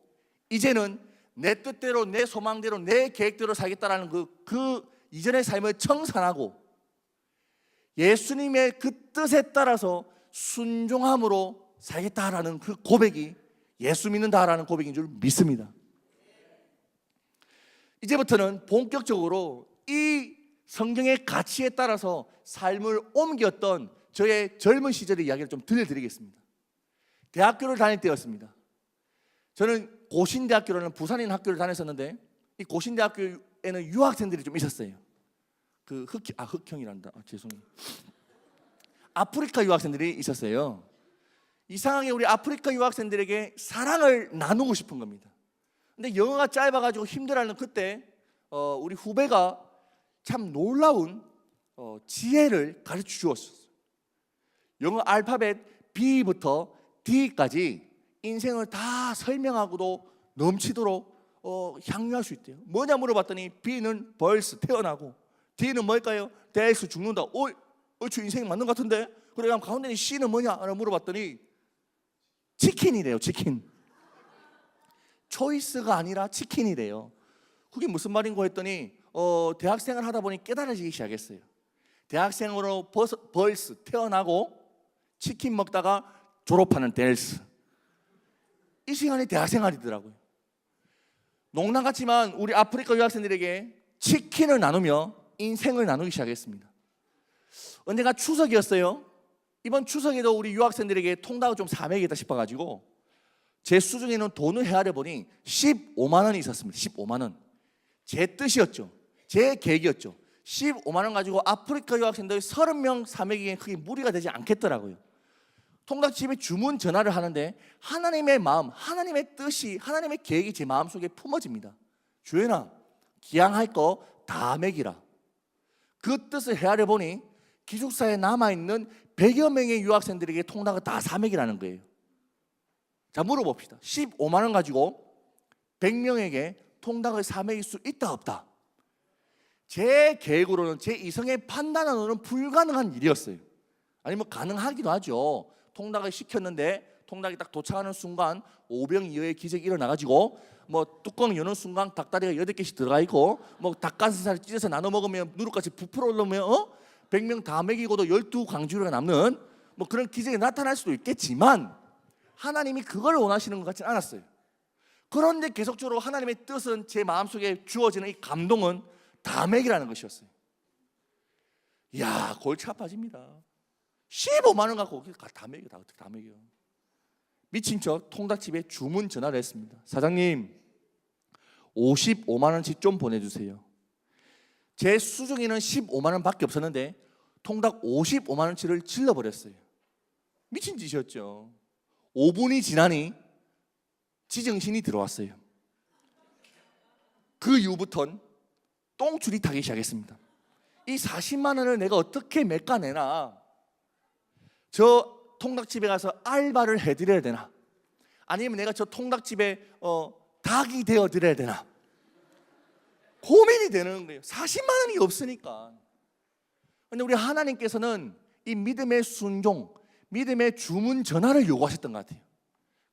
이제는 내 뜻대로 내 소망대로 내 계획대로 살겠다라는 그 이전의 삶을 청산하고 예수님의 그 뜻에 따라서 순종함으로 살겠다라는 그 고백이 예수 믿는다라는 고백인 줄 믿습니다. 이제부터는 본격적으로 이 성경의 가치에 따라서 삶을 옮겼던 저의 젊은 시절의 이야기를 좀 들려드리겠습니다. 대학교를 다닐 때였습니다. 저는 고신대학교라는 부산에 있는 학교를 다녔었는데 이 고신대학교에는 유학생들이 좀 있었어요. 흑형이란다. 죄송해요. 아프리카 유학생들이 있었어요. 이상하게 우리 아프리카 유학생들에게 사랑을 나누고 싶은 겁니다. 근데 영어가 짧아가지고 힘들어하는 그때 우리 후배가 참 놀라운 지혜를 가르쳐 주었어요. 영어 알파벳 B부터 D까지 인생을 다 설명하고도 넘치도록 향유할 수 있대요. 뭐냐 물어봤더니 B는 벌스 태어나고 D는 뭘까요? 데스 죽는다. 얼추 인생이 맞는 것 같은데? 그래 가운데 C는 뭐냐? 물어봤더니 치킨이래요. 치킨. 초이스가 아니라 치킨이래요. 그게 무슨 말인고 했더니 대학생을 하다 보니 깨달아지기 시작했어요. 대학생으로 벌스 태어나고 치킨 먹다가 졸업하는 델스. 이 시간이 대학생활이더라고요. 농담 같지만 우리 아프리카 유학생들에게 치킨을 나누며 인생을 나누기 시작했습니다. 언젠가 추석이었어요. 이번 추석에도 우리 유학생들에게 통닭을 좀 사먹이겠다 싶어가지고 제 수중에 있는 돈을 헤아려 보니 15만 원이 있었습니다. 15만 원. 제 뜻이었죠. 제 계획이었죠. 15만 원 가지고 아프리카 유학생들 30명 사먹이기엔 크게 무리가 되지 않겠더라고요. 통닭집에 주문 전화를 하는데 하나님의 마음, 하나님의 뜻이, 하나님의 계획이 제 마음속에 품어집니다. 주연아, 기양할 거 다 먹이라. 그 뜻을 헤아려 보니 기숙사에 남아있는 100여 명의 유학생들에게 통닭을 다 사먹이라는 거예요. 자, 물어봅시다. 15만 원 가지고 100명에게 통닭을 사먹일 수 있다 없다? 제 계획으로는, 제 이성의 판단으로는 불가능한 일이었어요. 아니면 가능하기도 하죠. 통닭을 시켰는데 통닭이 딱 도착하는 순간 오병 이어의 기적이 일어나가지고 뚜껑 여는 순간 닭다리가 8개씩 들어가 있고 닭가슴살 찢어서 나눠 먹으면 누룩같이 부풀어 올라오면 100명 다 먹이고도 12강주리가 남는 그런 기적이 나타날 수도 있겠지만 하나님이 그걸 원하시는 것 같지는 않았어요. 그런데 계속적으로 하나님의 뜻은 제 마음속에 주어지는 이 감동은 다 먹이라는 것이었어요. 이야, 골치 아파집니다. 15만 원 갖고 다 먹여. 어떻게 다 먹여? 미친 척 통닭집에 주문 전화를 했습니다. 사장님, 55만 원치 좀 보내주세요. 제 수중에는 15만 원밖에 없었는데 통닭 55만 원치를 질러버렸어요. 미친 짓이었죠. 5분이 지나니 지정신이 들어왔어요. 그 이후부터는 똥줄이 타기 시작했습니다. 이 40만 원을 내가 어떻게 메꿔내나, 저 통닭집에 가서 알바를 해드려야 되나, 아니면 내가 저 통닭집에 닭이 되어드려야 되나 고민이 되는 거예요. 40만 원이 없으니까. 그런데 우리 하나님께서는 이 믿음의 순종, 믿음의 주문 전화를 요구하셨던 것 같아요.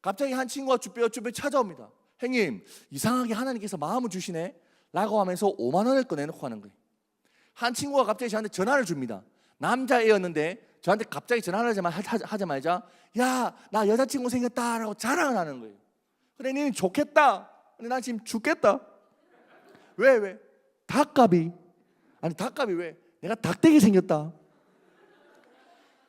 갑자기 한 친구가 쭈뼛쭈뼛 찾아옵니다. 형님, 이상하게 하나님께서 마음을 주시네 라고 하면서 5만 원을 꺼내놓고 하는 거예요. 한 친구가 갑자기 저한테 전화를 줍니다. 남자애였는데 저한테 갑자기 전화를 하자마자 야, 나 여자친구 생겼다 라고 자랑을 하는 거예요. 그래 니는 좋겠다. 근데 난 지금 죽겠다. 왜? 닭값이. 아니 닭값이 왜? 내가 닭되게 생겼다.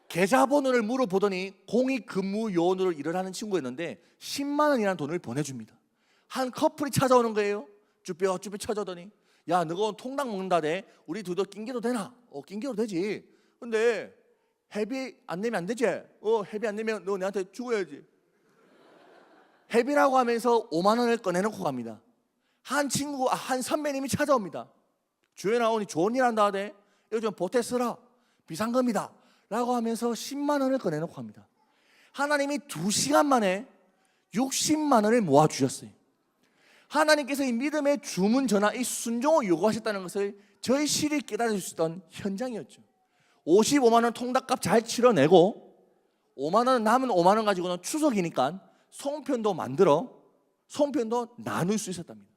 계좌번호를 물어보더니 공익근무요원으로 일을 하는 친구였는데 10만 원이라는 돈을 보내줍니다. 한 커플이 찾아오는 거예요. 쭈뼛쭈뼛 찾아오더니 야 너가 통닭 먹는다대. 우리 둘도 낑겨도 되나? 낑겨도 되지. 근데 회비 안 내면 안 되지? 회비 안 내면 너 내한테 죽어야지. 회비라고 하면서 5만 원을 꺼내놓고 갑니다. 한 선배님이 찾아옵니다. 주연아 오니 좋은 일 한다 하대. 이거 좀 보태 쓰라. 비상금이다 라고 하면서 10만 원을 꺼내놓고 합니다. 하나님이 2시간 만에 60만 원을 모아주셨어요. 하나님께서 이 믿음의 주문 전화, 이 순종을 요구하셨다는 것을 저희 실이 깨달을 수 있던 현장이었죠. 55만 원 통닭값 잘 치러내고 5만 원 남은 5만 원 가지고는 추석이니까 송편도 만들어 송편도 나눌 수 있었답니다.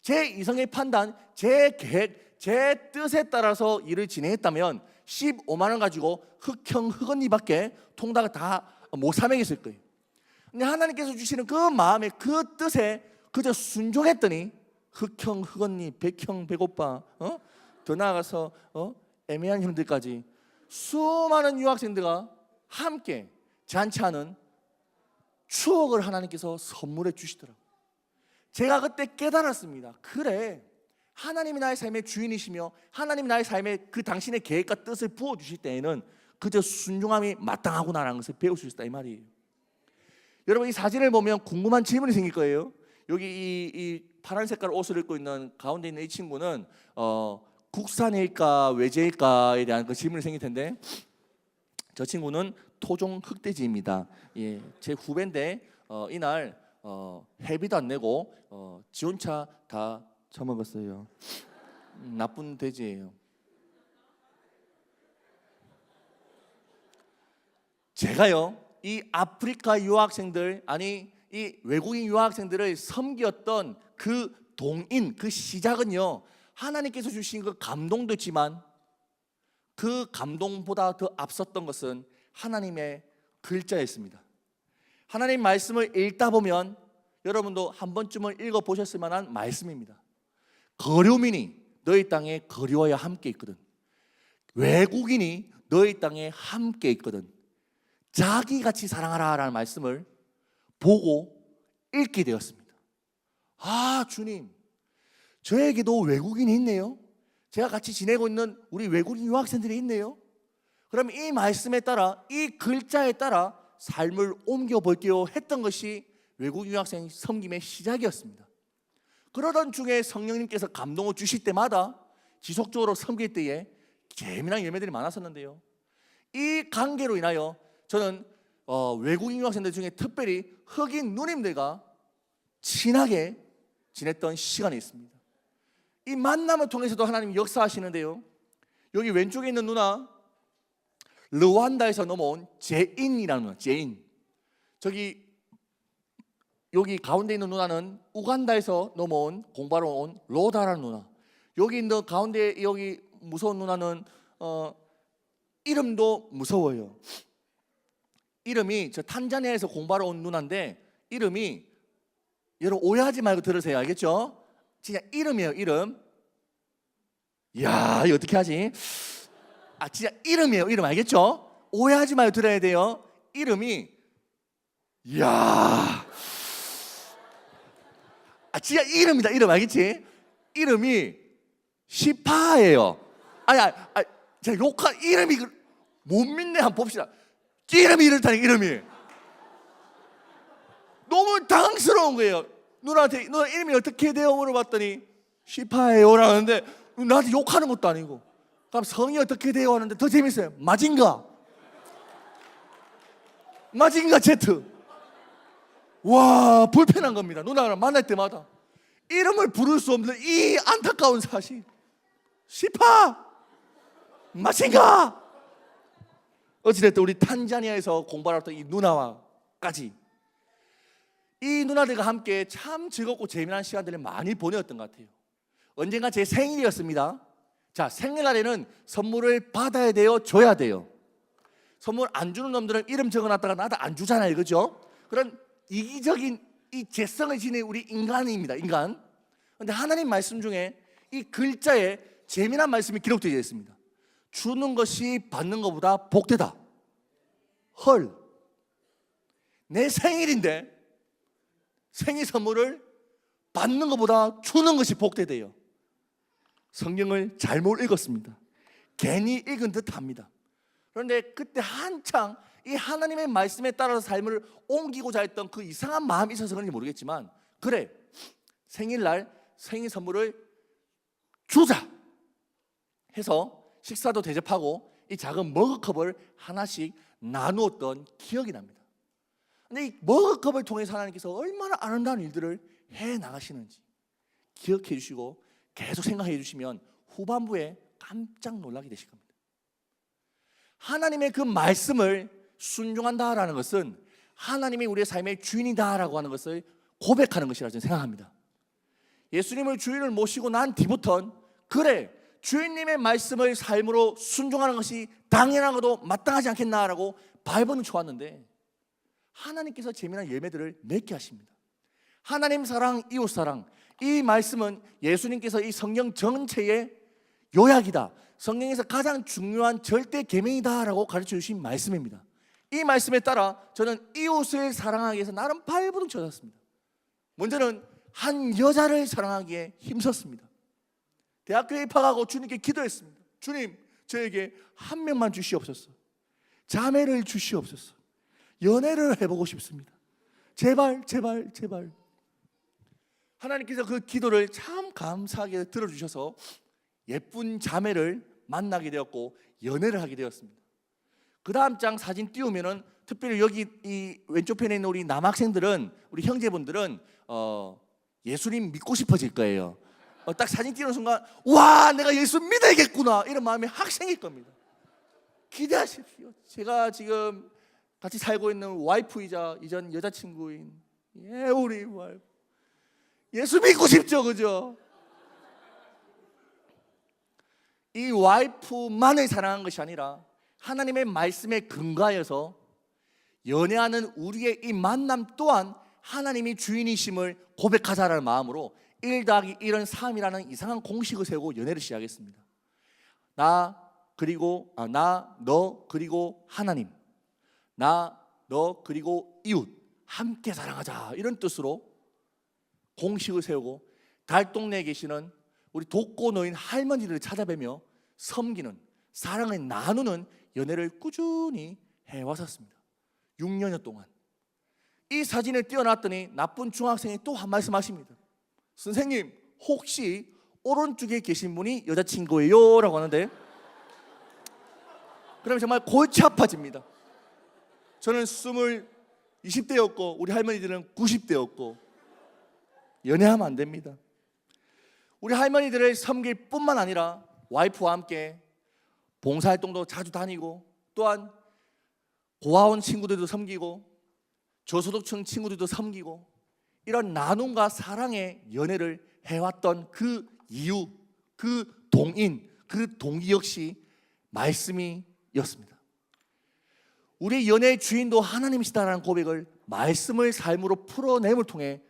제 이성의 판단, 제 계획, 제 뜻에 따라서 일을 진행했다면 15만 원 가지고 흑언니밖에 통닭을 다 못 사 먹였을 거예요. 근데 하나님께서 주시는 그 마음에 그 뜻에 그저 순종했더니 흑언니, 백형, 배고파, 더 나아가서 애매한 형들까지 수많은 유학생들과 함께 잔치하는 추억을 하나님께서 선물해 주시더라고요. 제가 그때 깨달았습니다. 그래, 하나님이 나의 삶의 주인이시며 하나님이 나의 삶에 그 당신의 계획과 뜻을 부어주실 때에는 그저 순종함이 마땅하구나라는 것을 배울 수 있다 이 말이에요. 여러분 이 사진을 보면 궁금한 질문이 생길 거예요. 여기 이 파란 색깔 옷을 입고 있는 가운데 있는 이 친구는 국산일까 외제일까에 대한 그 질문이 생길 텐데 저 친구는 토종 흑돼지입니다. 예, 제 후배인데 이날 회비도 안 내고 지원차 다 처먹었어요. 나쁜 돼지예요. 제가요 이 아프리카 유학생들 아니 이 외국인 유학생들을 섬겼던 그 동인 그 시작은요 하나님께서 주신 그 감동도 있지만 그 감동보다 더 앞섰던 것은 하나님의 글자였습니다. 하나님 말씀을 읽다 보면 여러분도 한 번쯤은 읽어보셨을 만한 말씀입니다. 거류민이 너희 땅에 거류하여 함께 있거든. 외국인이 너희 땅에 함께 있거든. 자기같이 사랑하라 라는 말씀을 보고 읽게 되었습니다. 아 주님, 저에게도 외국인이 있네요. 제가 같이 지내고 있는 우리 외국인 유학생들이 있네요. 그럼 이 말씀에 따라 이 글자에 따라 삶을 옮겨볼게요 했던 것이 외국인 유학생 섬김의 시작이었습니다. 그러던 중에 성령님께서 감동을 주실 때마다 지속적으로 섬길 때에 재미난 열매들이 많았었는데요. 이 관계로 인하여 저는 외국인 유학생들 중에 특별히 흑인 누님들과 친하게 지냈던 시간이 있습니다. 이 만남을 통해서도 하나님이 역사하시는데요. 여기 왼쪽에 있는 누나 르완다에서 넘어온 제인이라는 누나, 제인. 여기 가운데 있는 누나는 우간다에서 넘어온 공부하러 온 로다라는 누나. 여기 있는 가운데 여기 무서운 누나는 이름도 무서워요. 이름이 저 탄자니아에서 공부하러 온 누나인데 이름이 여러분 오해하지 말고 들으세요. 알겠죠? 진짜 이름이에요. 이름. 이야 이거 어떻게 하지? 진짜 이름이에요. 이름 알겠죠? 오해하지 말고 들어야 돼요. 이름이 이야 진짜 이름이다. 이름 알겠지? 이름이 시파예요. 제가 욕할 이름이 못 믿네. 한번 봅시다. 이름이 이렇다니 이름이 너무 당황스러운 거예요. 누나한테 누나 이름이 어떻게 돼요? 물어봤더니 시파예요 라는데 나한테 욕하는 것도 아니고 그럼 성이 어떻게 돼요? 하는데 더 재밌어요. 마징가 제트. 와 불편한 겁니다. 누나랑 만날 때마다 이름을 부를 수 없는 이 안타까운 사실. 시파 마징가. 어찌됐든 우리 탄자니아에서 공부하러 왔던 이 누나와까지 이 누나들과 함께 참 즐겁고 재미난 시간들을 많이 보내었던 것 같아요. 언젠가 제 생일이었습니다. 자, 생일날에는 선물을 받아야 돼요? 줘야 돼요? 선물 안 주는 놈들은 이름 적어놨다가 나도 안 주잖아요. 그죠? 그런 이기적인 이 재성을 지닌 우리 인간입니다. 인간. 그런데 하나님 말씀 중에 이 글자에 재미난 말씀이 기록되어 있습니다. 주는 것이 받는 것보다 복되다. 헐, 내 생일인데 생일 선물을 받는 것보다 주는 것이 복되대요. 성경을 잘못 읽었습니다. 괜히 읽은 듯 합니다. 그런데 그때 한창 이 하나님의 말씀에 따라서 삶을 옮기고자 했던 그 이상한 마음이 있어서 그런지 모르겠지만, 그래, 생일날 생일 선물을 주자 해서 식사도 대접하고 이 작은 머그컵을 하나씩 나누었던 기억이 납니다. 근데 이 머그컵을 통해서 하나님께서 얼마나 아름다운 일들을 해 나가시는지 기억해 주시고 계속 생각해 주시면 후반부에 깜짝 놀라게 되실 겁니다. 하나님의 그 말씀을 순종한다라는 것은 하나님이 우리의 삶의 주인이다라고 하는 것을 고백하는 것이라 저는 생각합니다. 예수님을 주인을 모시고 난 뒤부터는 그래, 주인님의 말씀을 삶으로 순종하는 것이 당연하고도 마땅하지 않겠나라고 발버둥 쳐왔는데, 하나님께서 재미난 열매들을 맺게 하십니다. 하나님 사랑, 이웃 사랑, 이 말씀은 예수님께서 이 성경 전체의 요약이다, 성경에서 가장 중요한 절대 계명이다라고 가르쳐 주신 말씀입니다. 이 말씀에 따라 저는 이웃을 사랑하기 위해서 나름 발버둥 쳐졌습니다. 먼저는 한 여자를 사랑하기에 힘썼습니다. 대학교에 입학하고 주님께 기도했습니다. 주님, 저에게 한 명만 주시옵소서. 자매를 주시옵소서. 연애를 해보고 싶습니다. 제발, 제발, 제발. 하나님께서 그 기도를 참 감사하게 들어주셔서 예쁜 자매를 만나게 되었고 연애를 하게 되었습니다. 그 다음 장 사진 띄우면은, 특별히 여기 이 왼쪽 편에 있는 우리 남학생들은, 우리 형제분들은 예수님 믿고 싶어질 거예요. 딱 사진 띄우는 순간, 와, 내가 예수 믿어야겠구나, 이런 마음이 확 생길 겁니다. 기대하십시오. 제가 지금 같이 살고 있는 와이프이자 이전 여자친구인 우리 와이프, 예수 믿고 싶죠, 그죠? 이 와이프만을 사랑한 것이 아니라 하나님의 말씀에 근거하여서 연애하는 우리의 이 만남 또한 하나님이 주인이심을 고백하자라는 마음으로 1+1은 3이라는 이상한 공식을 세우고 연애를 시작했습니다. 나, 너, 그리고 하나님, 나, 너, 그리고 이웃, 함께 사랑하자, 이런 뜻으로 공식을 세우고 달동네에 계시는 우리 독거노인 할머니들을 찾아뵈며 섬기는, 사랑을 나누는 연애를 꾸준히 해왔었습니다. 6년여 동안. 이 사진을 띄워놨더니 나쁜 중학생이 또 한 말씀 하십니다. 선생님, 혹시 오른쪽에 계신 분이 여자친구예요? 라고 하는데, 그러면 정말 골치 아파집니다. 저는 20대였고 우리 할머니들은 90대였고 연애하면 안 됩니다. 우리 할머니들을 섬길 뿐만 아니라 와이프와 함께 봉사활동도 자주 다니고, 또한 고아원 친구들도 섬기고 저소득층 친구들도 섬기고, 이런 나눔과 사랑의 연애를 해왔던 그 이유, 그 동인, 그 동기 역시 말씀이었습니다. 우리 연애의 주인도 하나님이시다라는 고백을 말씀을 삶으로 풀어냄을 통해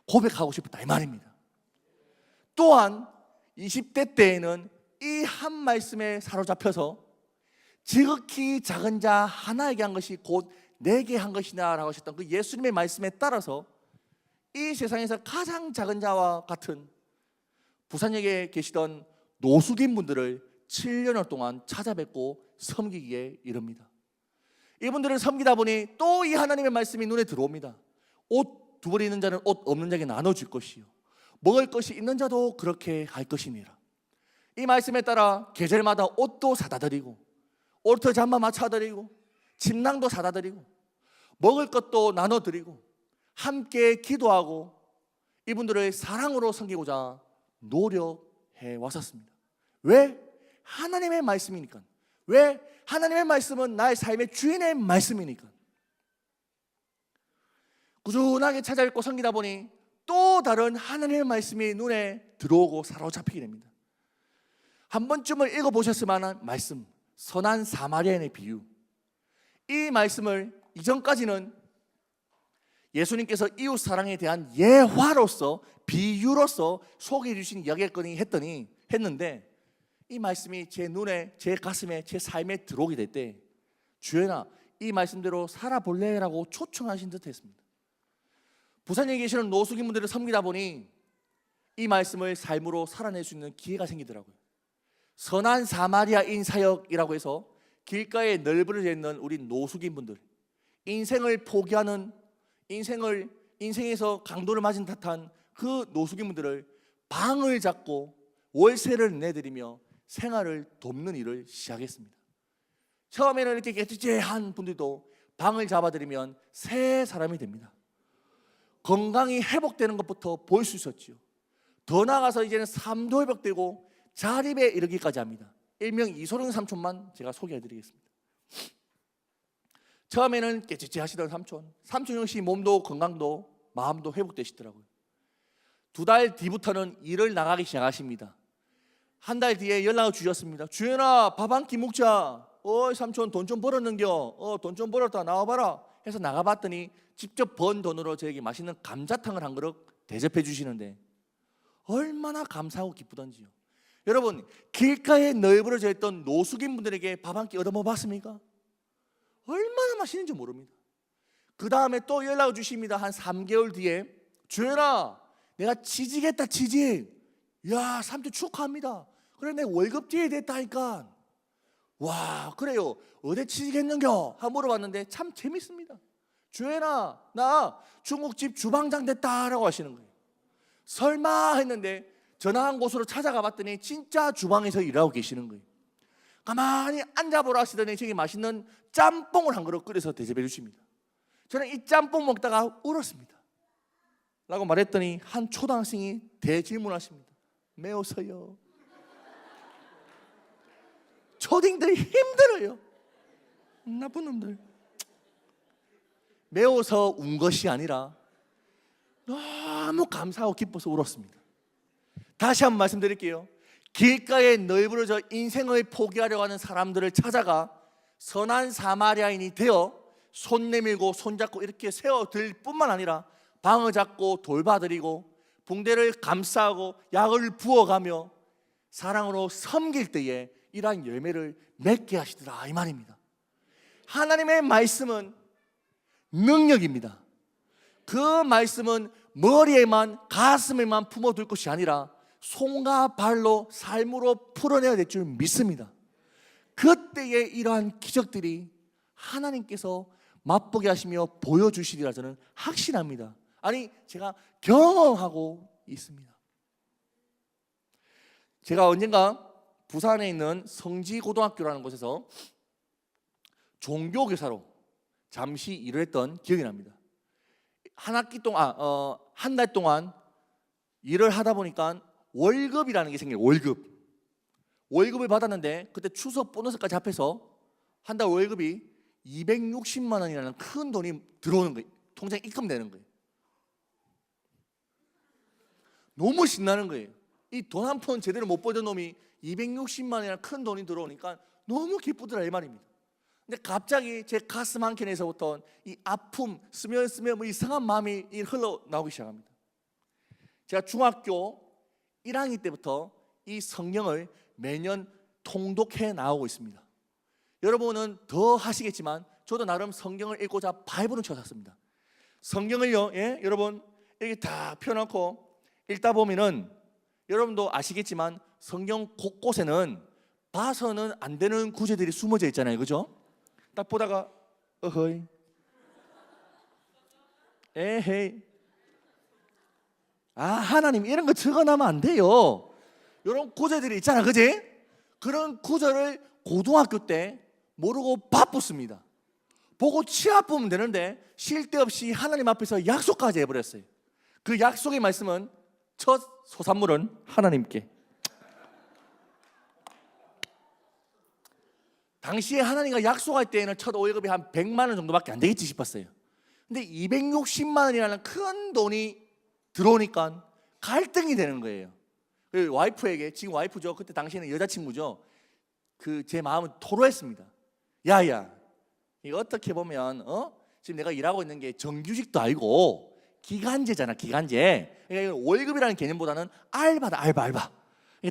고백하고 싶었다, 이 말입니다. 또한 20대 때에는 이 한 말씀에 사로잡혀서 지극히 작은 자 하나에게 한 것이 곧 내게 한 것이다 라고 하셨던 그 예수님의 말씀에 따라서 이 세상에서 가장 작은 자와 같은 부산역에 계시던 노숙인 분들을 7년을 동안 찾아뵙고 섬기기에 이릅니다. 이분들을 섬기다 보니 또 이 하나님의 말씀이 눈에 들어옵니다. 옷 두 벌 있는 자는 옷 없는 자에게 나눠줄 것이요, 먹을 것이 있는 자도 그렇게 할 것이니라. 이 말씀에 따라 계절마다 옷도 사다 드리고, 옷터 잠바 맞춰 드리고, 침낭도 사다 드리고, 먹을 것도 나눠 드리고, 함께 기도하고 이분들을 사랑으로 섬기고자 노력해 왔었습니다. 왜? 하나님의 말씀이니까. 왜? 하나님의 말씀은 나의 삶의 주인의 말씀이니까. 꾸준하게 찾아뵙고 섬기다 보니 또 다른 하나님의 말씀이 눈에 들어오고 사로잡히게 됩니다. 한 번쯤은 읽어보셨을 만한 말씀, 선한 사마리아인의 비유. 이 말씀을 이전까지는 예수님께서 이웃 사랑에 대한 예화로서 비유로서 소개해 주신 이야기였거니 했는데 이 말씀이 제 눈에, 제 가슴에, 제 삶에 들어오게 될 때 주연아 이 말씀대로 살아볼래라고 초청하신 듯 했습니다. 부산에 계시는 노숙인분들을 섬기다 보니 이 말씀을 삶으로 살아낼 수 있는 기회가 생기더라고요. 선한 사마리아인 사역이라고 해서 길가에 널브러져 있는 우리 노숙인분들, 인생을 포기하는, 인생에서 강도를 맞은 듯한 그 노숙인분들을 방을 잡고 월세를 내드리며 생활을 돕는 일을 시작했습니다. 처음에는 이렇게 깨끗한 분들도 방을 잡아드리면 새 사람이 됩니다. 건강이 회복되는 것부터 볼 수 있었지요. 더 나아가서 이제는 삶도 회복되고 자립에 이르기까지 합니다. 일명 이소룡 삼촌만 제가 소개해드리겠습니다. 처음에는 깨끗이 하시던 삼촌 역시 몸도 건강도 마음도 회복되시더라고요. 2달 뒤부터는 일을 나가기 시작하십니다. 한 달 뒤에 연락을 주셨습니다. 주연아 밥 한 끼 먹자. 삼촌 돈 좀 벌었는겨. 돈 좀 벌었다 나와봐라 해서 나가봤더니 직접 번 돈으로 저에게 맛있는 감자탕을 한 그릇 대접해 주시는데 얼마나 감사하고 기쁘던지요. 여러분 길가에 널브러져 있던 노숙인분들에게 밥 한 끼 얻어먹어봤습니까? 얼마나 맛있는지 모릅니다. 그 다음에 또 연락을 주십니다. 한 3개월 뒤에 주연아 내가 취직했다 취직. 야 삼촌 축하합니다. 그래 내 월급 뒤에 됐다니까. 와 그래요 어디 취직했는겨? 하고 물어봤는데 참 재밌습니다. 주연아 나 중국집 주방장 됐다라고 하시는 거예요. 설마 했는데 전화한 곳으로 찾아가 봤더니 진짜 주방에서 일하고 계시는 거예요. 가만히 앉아보라 하시더니 저기 맛있는 짬뽕을 한 그릇 끓여서 대접해 주십니다. 저는 이 짬뽕 먹다가 울었습니다. 라고 말했더니 한 초등학생이 대질문하십니다. 매워서요. 초딩들이 힘들어요. 나쁜 놈들. 매워서 운 것이 아니라 너무 감사하고 기뻐서 울었습니다. 다시 한번 말씀드릴게요. 길가에 널브러져 인생을 포기하려고 하는 사람들을 찾아가 선한 사마리아인이 되어 손 내밀고 손잡고 이렇게 세워들 뿐만 아니라 방을 잡고 돌봐드리고 붕대를 감싸고 약을 부어가며 사랑으로 섬길 때에 이러한 열매를 맺게 하시더라 이 말입니다. 하나님의 말씀은 능력입니다. 그 말씀은 머리에만 가슴에만 품어둘 것이 아니라 손과 발로 삶으로 풀어내야 될 줄 믿습니다. 그때에 이러한 기적들이 하나님께서 맛보게 하시며 보여주시리라 저는 확신합니다. 아니 제가 경험하고 있습니다. 제가 언젠가 부산에 있는 성지고등학교라는 곳에서 종교교사로 잠시 일을 했던 기억이 납니다. 한 달 동안 일을 하다 보니까 월급이라는 게 생겨요. 월급을 받았는데 그때 추석 보너스까지 합해서 한 달 월급이 260만 원이라는 큰 돈이 들어오는 거예요. 통장에 입금되는 거예요. 너무 신나는 거예요. 이 돈 한 푼 제대로 못 벌던 놈이 260만 원이라는 큰 돈이 들어오니까 너무 기쁘더라 이 말입니다. 근데 갑자기 제 가슴 한켠에서부터 이 아픔, 스며 이상한 마음이 흘러나오기 시작합니다. 제가 중학교 1학년 때부터 이 성경을 매년 통독해 나오고 있습니다. 여러분은 더 하시겠지만 저도 나름 성경을 읽고자 바이블을 찾았습니다. 성경을요, 여러분 이렇게 다 펴놓고 읽다 보면은 여러분도 아시겠지만 성경 곳곳에는 봐서는 안 되는 구절들이 숨어져 있잖아요, 그죠? 딱 보다가 어허이, 에헤이, 하나님 이런 거 적어놔면 안 돼요. 이런 구절들이 있잖아, 그지? 그런 구절을 고등학교 때 모르고 바쁘습니다. 보고 치아 보면 되는데 쉴 데 없이 하나님 앞에서 약속까지 해버렸어요. 그 약속의 말씀은 첫 소산물은 하나님께. 당시에 하나님과 약속할 때에는 첫 월급이 한 100만 원 정도밖에 안 되겠지 싶었어요. 근데 260만 원이라는 큰 돈이 들어오니까 갈등이 되는 거예요. 와이프에게, 지금 와이프죠, 그때 당시에는 여자친구죠, 제 마음을 토로했습니다. 야야, 이거 어떻게 보면 지금 내가 일하고 있는 게 정규직도 아니고 기간제잖아, 기간제. 그러니까 월급이라는 개념보다는 알바다, 알바.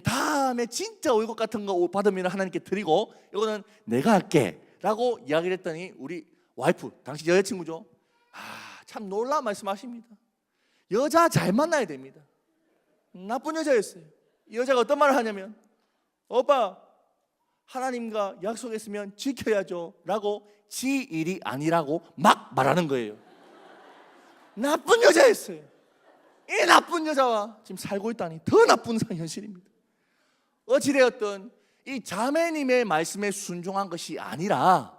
다음에 진짜 월급 같은 거 받으면 하나님께 드리고 이거는 내가 할게 라고 이야기를 했더니 우리 와이프, 당시 여자친구죠. 참 놀라운 말씀하십니다. 여자 잘 만나야 됩니다. 나쁜 여자였어요. 이 여자가 어떤 말을 하냐면, 오빠 하나님과 약속했으면 지켜야죠 라고 지 일이 아니라고 막 말하는 거예요. 나쁜 여자였어요. 이 나쁜 여자와 지금 살고 있다니 더 나쁜 현실입니다. 어찌되었든 이 자매님의 말씀에 순종한 것이 아니라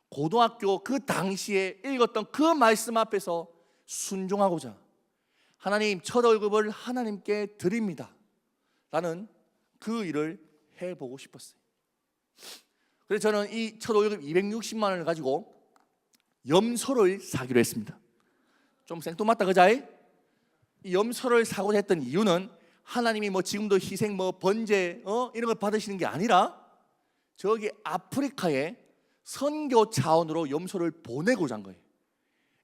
고등학교 그 당시에 읽었던 그 말씀 앞에서 순종하고자 하나님 첫 월급을 하나님께 드립니다 라는 그 일을 해보고 싶었어요. 그래서 저는 이 첫 월급 260만 원을 가지고 염소를 사기로 했습니다. 좀 생뚱맞다 그자이? 이 염소를 사고자 했던 이유는 하나님이 뭐 지금도 희생 뭐 번제 이런 걸 받으시는 게 아니라 저기 아프리카에 선교 차원으로 염소를 보내고자 한 거예요.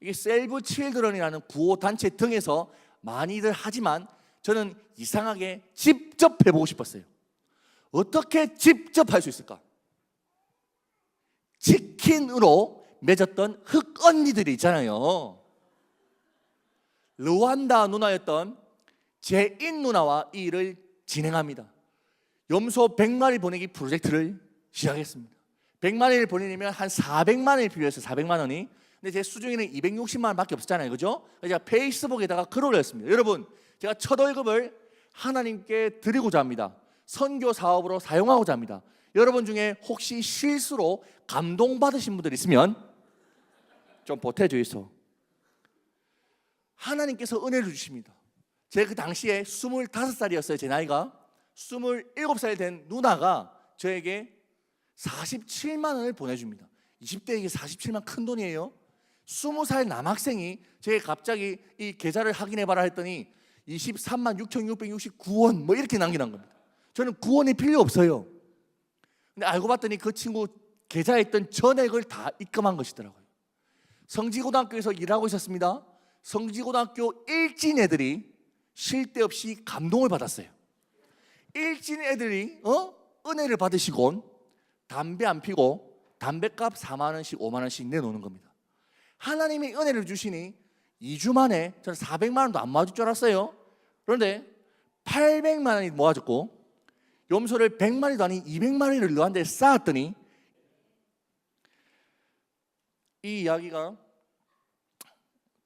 이게 셀브 칠드런이라는 구호 단체 등에서 많이들 하지만 저는 이상하게 직접 해보고 싶었어요. 어떻게 직접 할 수 있을까? 치킨으로 맺었던 흑 언니들이 있잖아요. 르완다 누나였던 제인 누나와 이 일을 진행합니다. 염소 100마리 보내기 프로젝트를 시작했습니다. 100마리를 보내려면 한 400만 원이 필요했어요. 400만 원이. 근데 제 수중에는 260만 원밖에 없었잖아요. 그죠? 그래서 제가 페이스북에다가 글을 올렸습니다. 여러분, 제가 첫 월급을 하나님께 드리고자 합니다. 선교 사업으로 사용하고자 합니다. 여러분 중에 혹시 실수로 감동받으신 분들 있으면 좀 보태주이소. 하나님께서 은혜를 주십니다. 제가 그 당시에 25살이었어요. 제 나이가 27살 된 누나가 저에게 47만 원을 보내줍니다. 20대에게 47만 큰 돈이에요. 20살 남학생이 제게 갑자기 이 계좌를 확인해봐라 했더니 23만 6,669원 뭐 이렇게 남겨놓은 겁니다. 저는 9원이 필요 없어요. 근데 알고 봤더니 그 친구 계좌에 있던 전액을 다 입금한 것이더라고요. 성지고등학교에서 일하고 있었습니다. 성지고등학교 일진 애들이 쉴 데 없이 감동을 받았어요. 일진 애들이 은혜를 받으시곤 담배 안 피고 담배값 4만 원씩 5만 원씩 내놓는 겁니다. 하나님이 은혜를 주시니 2주 만에 저는 400만 원도 안 모아줄 줄 알았어요. 그런데 800만 원이 모아졌고 염소를 100마리도 아닌 200마리를 르완다에 쌓았더니 이 이야기가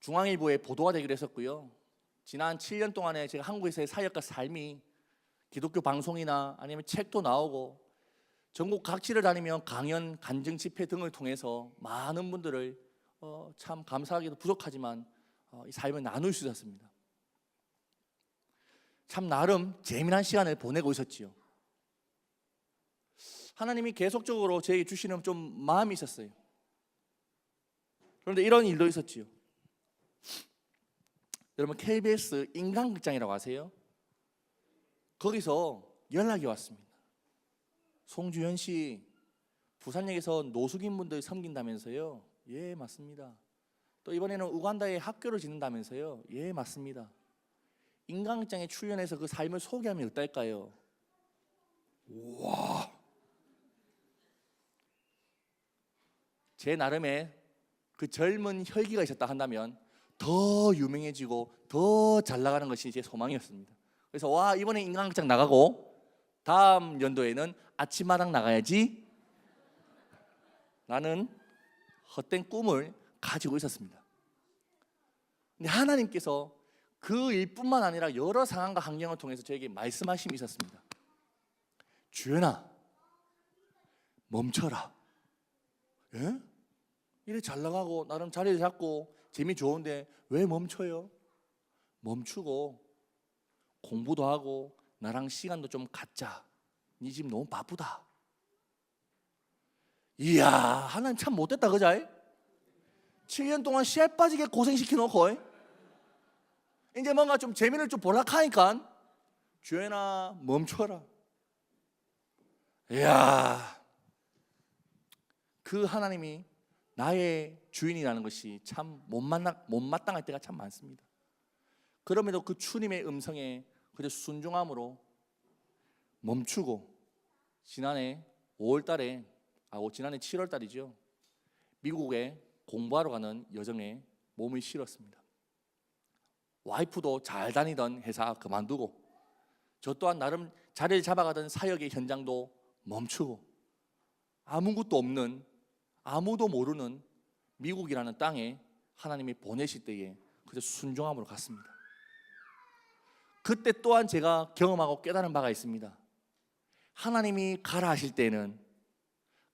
중앙일보에 보도가 되기로 했었고요. 지난 7년 동안에 제가 한국에서의 사역과 삶이 기독교 방송이나 아니면 책도 나오고 전국 각지를 다니며 강연, 간증 집회 등을 통해서 많은 분들을 참 감사하게도 부족하지만 이 삶을 나눌 수 있었습니다. 참 나름 재미난 시간을 보내고 있었지요. 하나님이 계속적으로 저에게 주시는 좀 마음이 있었어요. 그런데 이런 일도 있었지요. 여러분 KBS 인간극장이라고 아세요? 거기서 연락이 왔습니다. 송주현 씨 부산역에서 노숙인분들 섬긴다면서요? 예, 맞습니다. 또 이번에는 우간다에 학교를 짓는다면서요? 예, 맞습니다. 인간극장에 출연해서 그 삶을 소개하면 어떨까요? 와, 제 나름의 그 젊은 혈기가 있었다 한다면 더 유명해지고 더 잘 나가는 것이 제 소망이었습니다. 그래서 와, 이번에 인간극장 나가고 다음 연도에는 아침마당 나가야지 라는 헛된 꿈을 가지고 있었습니다. 근데 하나님께서 그 일뿐만 아니라 여러 상황과 환경을 통해서 저에게 말씀하심이 있었습니다. 주연아, 멈춰라. 예? 이래 잘 나가고 나름 자리를 잡고 재미 좋은데 왜 멈춰요? 멈추고 공부도 하고 나랑 시간도 좀 갖자. 네 지금 너무 바쁘다. 이야, 하나님 참 못됐다 그자? 7년 동안 씨알 빠지게 고생시켜놓고 이제 뭔가 좀 재미를 좀 볼락하니까 주연아 멈춰라. 이야, 그 하나님이 나의 주인이라는 것이 참 못마땅할 때가 참 많습니다. 그럼에도 그 주님의 음성에 그저 순종함으로 멈추고 지난해 7월 달이죠. 미국에 공부하러 가는 여정에 몸을 실었습니다. 와이프도 잘 다니던 회사 그만두고 저 또한 나름 자리를 잡아가던 사역의 현장도 멈추고 아무것도 없는, 아무도 모르는 미국이라는 땅에 하나님이 보내실 때에 그저 순종함으로 갔습니다. 그때 또한 제가 경험하고 깨달은 바가 있습니다. 하나님이 가라 하실 때는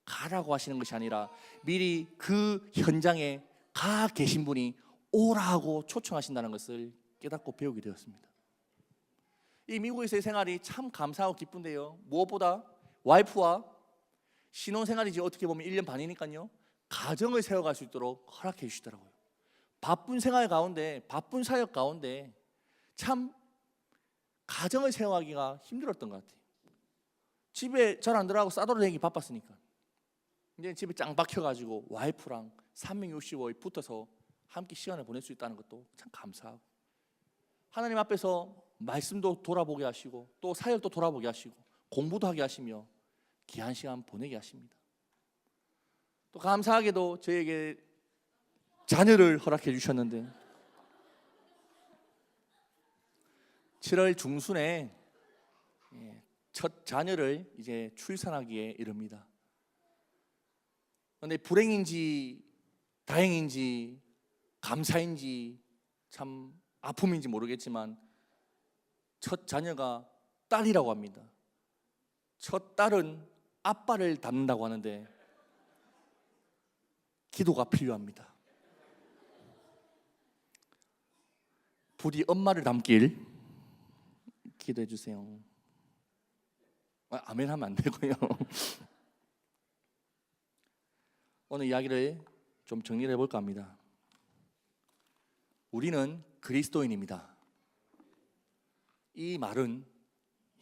가라고 하시는 것이 아니라 미리 그 현장에 가 계신 분이 오라 하고 초청하신다는 것을 깨닫고 배우게 되었습니다. 이 미국에서의 생활이 참 감사하고 기쁜데요, 무엇보다 와이프와 신혼생활이지 어떻게 보면 1년 반이니까요, 가정을 세워갈 수 있도록 허락해 주시더라고요. 바쁜 생활 가운데, 바쁜 사역 가운데 참 가정을 세워가기가 힘들었던 것 같아요. 집에 잘 안 들어가고 싸돌아다니기 바빴으니까 이제 집에 짱 박혀가지고 와이프랑 365일 붙어서 함께 시간을 보낼 수 있다는 것도 참 감사하고, 하나님 앞에서 말씀도 돌아보게 하시고 또 사역도 돌아보게 하시고 공부도 하게 하시며 귀한 시간 보내게 하십니다. 또 감사하게도 저에게 자녀를 허락해 주셨는데 7월 중순에 첫 자녀를 이제 출산하기에 이릅니다. 그런데 불행인지 다행인지 감사인지 참 아픔인지 모르겠지만 첫 자녀가 딸이라고 합니다. 첫 딸은 아빠를 닮는다고 하는데 기도가 필요합니다. 부디 엄마를 닮길 기도해 주세요. 아멘 하면 안 되고요. 오늘 이야기를 좀 정리를 해볼까 합니다. 우리는 그리스도인입니다. 이 말은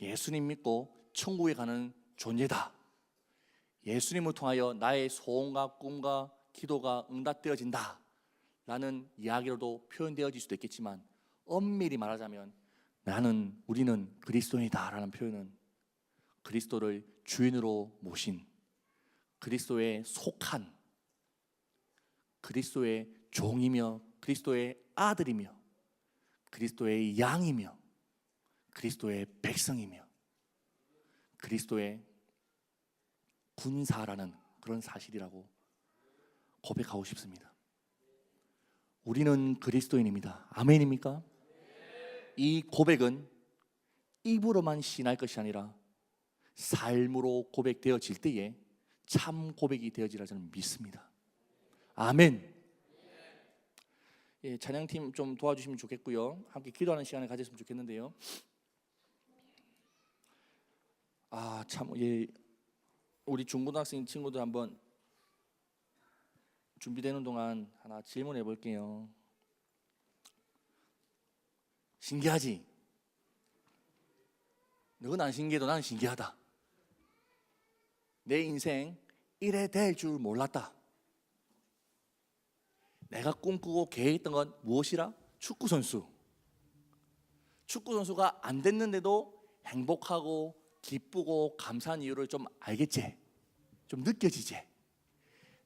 예수님 믿고 천국에 가는 존재다, 예수님을 통하여 나의 소원과 꿈과 기도가 응답되어진다 라는 이야기로도 표현되어질 수도 있겠지만, 엄밀히 말하자면 우리는 그리스도인이다 라는 표현은 그리스도를 주인으로 모신, 그리스도에 속한, 그리스도의 종이며 그리스도의 아들이며 그리스도의 양이며 그리스도의 백성이며 그리스도의 군사라는 그런 사실이라고 고백하고 싶습니다. 우리는 그리스도인입니다. 아멘입니까? 이 고백은 입으로만 시인할 것이 아니라 삶으로 고백되어질 때에 참 고백이 되어지라 저는 믿습니다. 아멘. 찬양팀 좀 도와주시면 좋겠고요, 함께 기도하는 시간을 가졌으면 좋겠는데요. 우리 중고등학생 친구들 한번 준비되는 동안 하나 질문해 볼게요. 신기하지? 너는 안 신기해도 나는 신기하다. 내 인생 이래 될 줄 몰랐다. 내가 꿈꾸고 계획했던 건 무엇이라? 축구선수. 축구선수가 안 됐는데도 행복하고 기쁘고 감사한 이유를 좀 알겠지? 좀 느껴지지?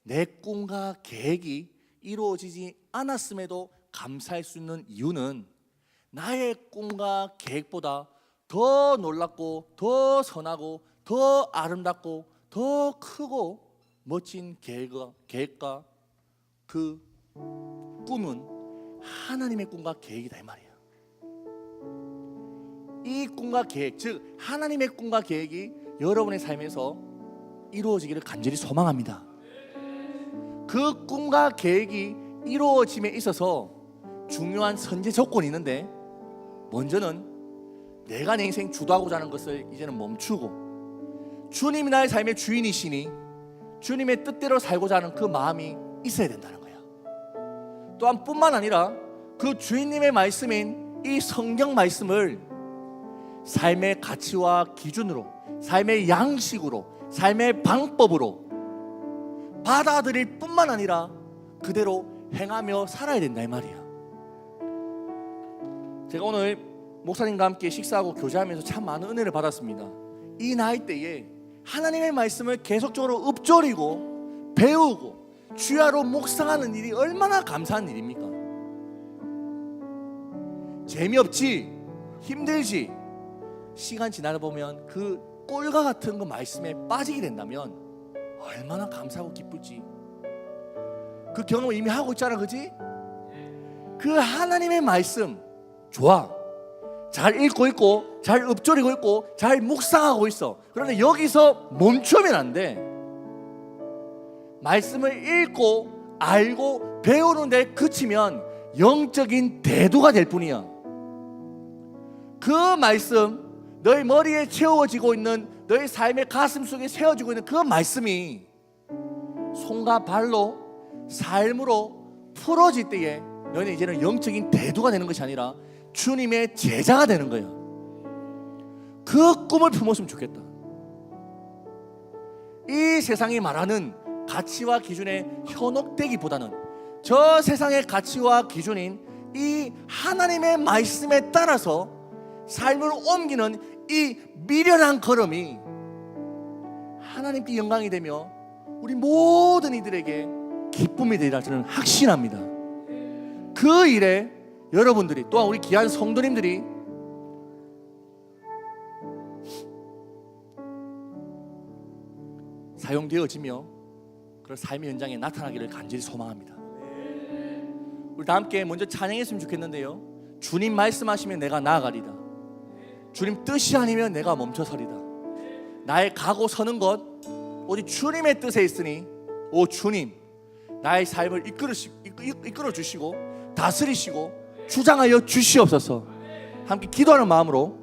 내 꿈과 계획이 이루어지지 않았음에도 감사할 수 있는 이유는 나의 꿈과 계획보다 더 놀랍고 더 선하고 더 아름답고 더 크고 멋진 계획과 그 꿈은 하나님의 꿈과 계획이다 이 말이야. 이 꿈과 계획, 즉 하나님의 꿈과 계획이 여러분의 삶에서 이루어지기를 간절히 소망합니다. 그 꿈과 계획이 이루어짐에 있어서 중요한 선제 조건이 있는데, 먼저는 내가 내 인생 주도하고자 하는 것을 이제는 멈추고 주님이 나의 삶의 주인이시니 주님의 뜻대로 살고자 하는 그 마음이 있어야 된다는 거야. 또한 뿐만 아니라 그 주인님의 말씀인 이 성경 말씀을 삶의 가치와 기준으로, 삶의 양식으로, 삶의 방법으로 받아들일 뿐만 아니라 그대로 행하며 살아야 된다 이 말이야. 제가 오늘 목사님과 함께 식사하고 교제하면서 참 많은 은혜를 받았습니다. 이 나이 때에 하나님의 말씀을 계속적으로 읊조리고 배우고 주야로 묵상하는 일이 얼마나 감사한 일입니까? 재미없지, 힘들지, 시간 지나다 보면 그 꼴과 같은 그 말씀에 빠지게 된다면 얼마나 감사하고 기쁠지. 그 경험을 이미 하고 있잖아, 그지? 그 하나님의 말씀 좋아, 잘 읽고 있고 잘 읊조리고 있고 잘 묵상하고 있어. 그런데 여기서 멈추면 안 돼. 말씀을 읽고 알고 배우는데 그치면 영적인 대두가 될 뿐이야. 그 말씀, 너희 머리에 채워지고 있는, 너희 삶의 가슴 속에 세워지고 있는 그 말씀이 손과 발로 삶으로 풀어질 때에 너희는 이제는 영적인 대두가 되는 것이 아니라 주님의 제자가 되는 거야. 그 꿈을 품었으면 좋겠다. 이 세상이 말하는 가치와 기준에 현혹되기보다는 저 세상의 가치와 기준인 이 하나님의 말씀에 따라서 삶을 옮기는 이 미련한 걸음이 하나님께 영광이 되며 우리 모든 이들에게 기쁨이 되리라 저는 확신합니다. 그 일에 여러분들이 또한 우리 귀한 성도님들이 사용되어지며 그런 삶의 현장에 나타나기를 간절히 소망합니다. 우리 다 함께 먼저 찬양했으면 좋겠는데요. 주님 말씀하시면 내가 나아가리다. 주님 뜻이 아니면 내가 멈춰서리다. 나의 가고 서는 것 오직 주님의 뜻에 있으니 오 주님 나의 삶을 이끌어 주시고 다스리시고 주장하여 주시옵소서. 함께 기도하는 마음으로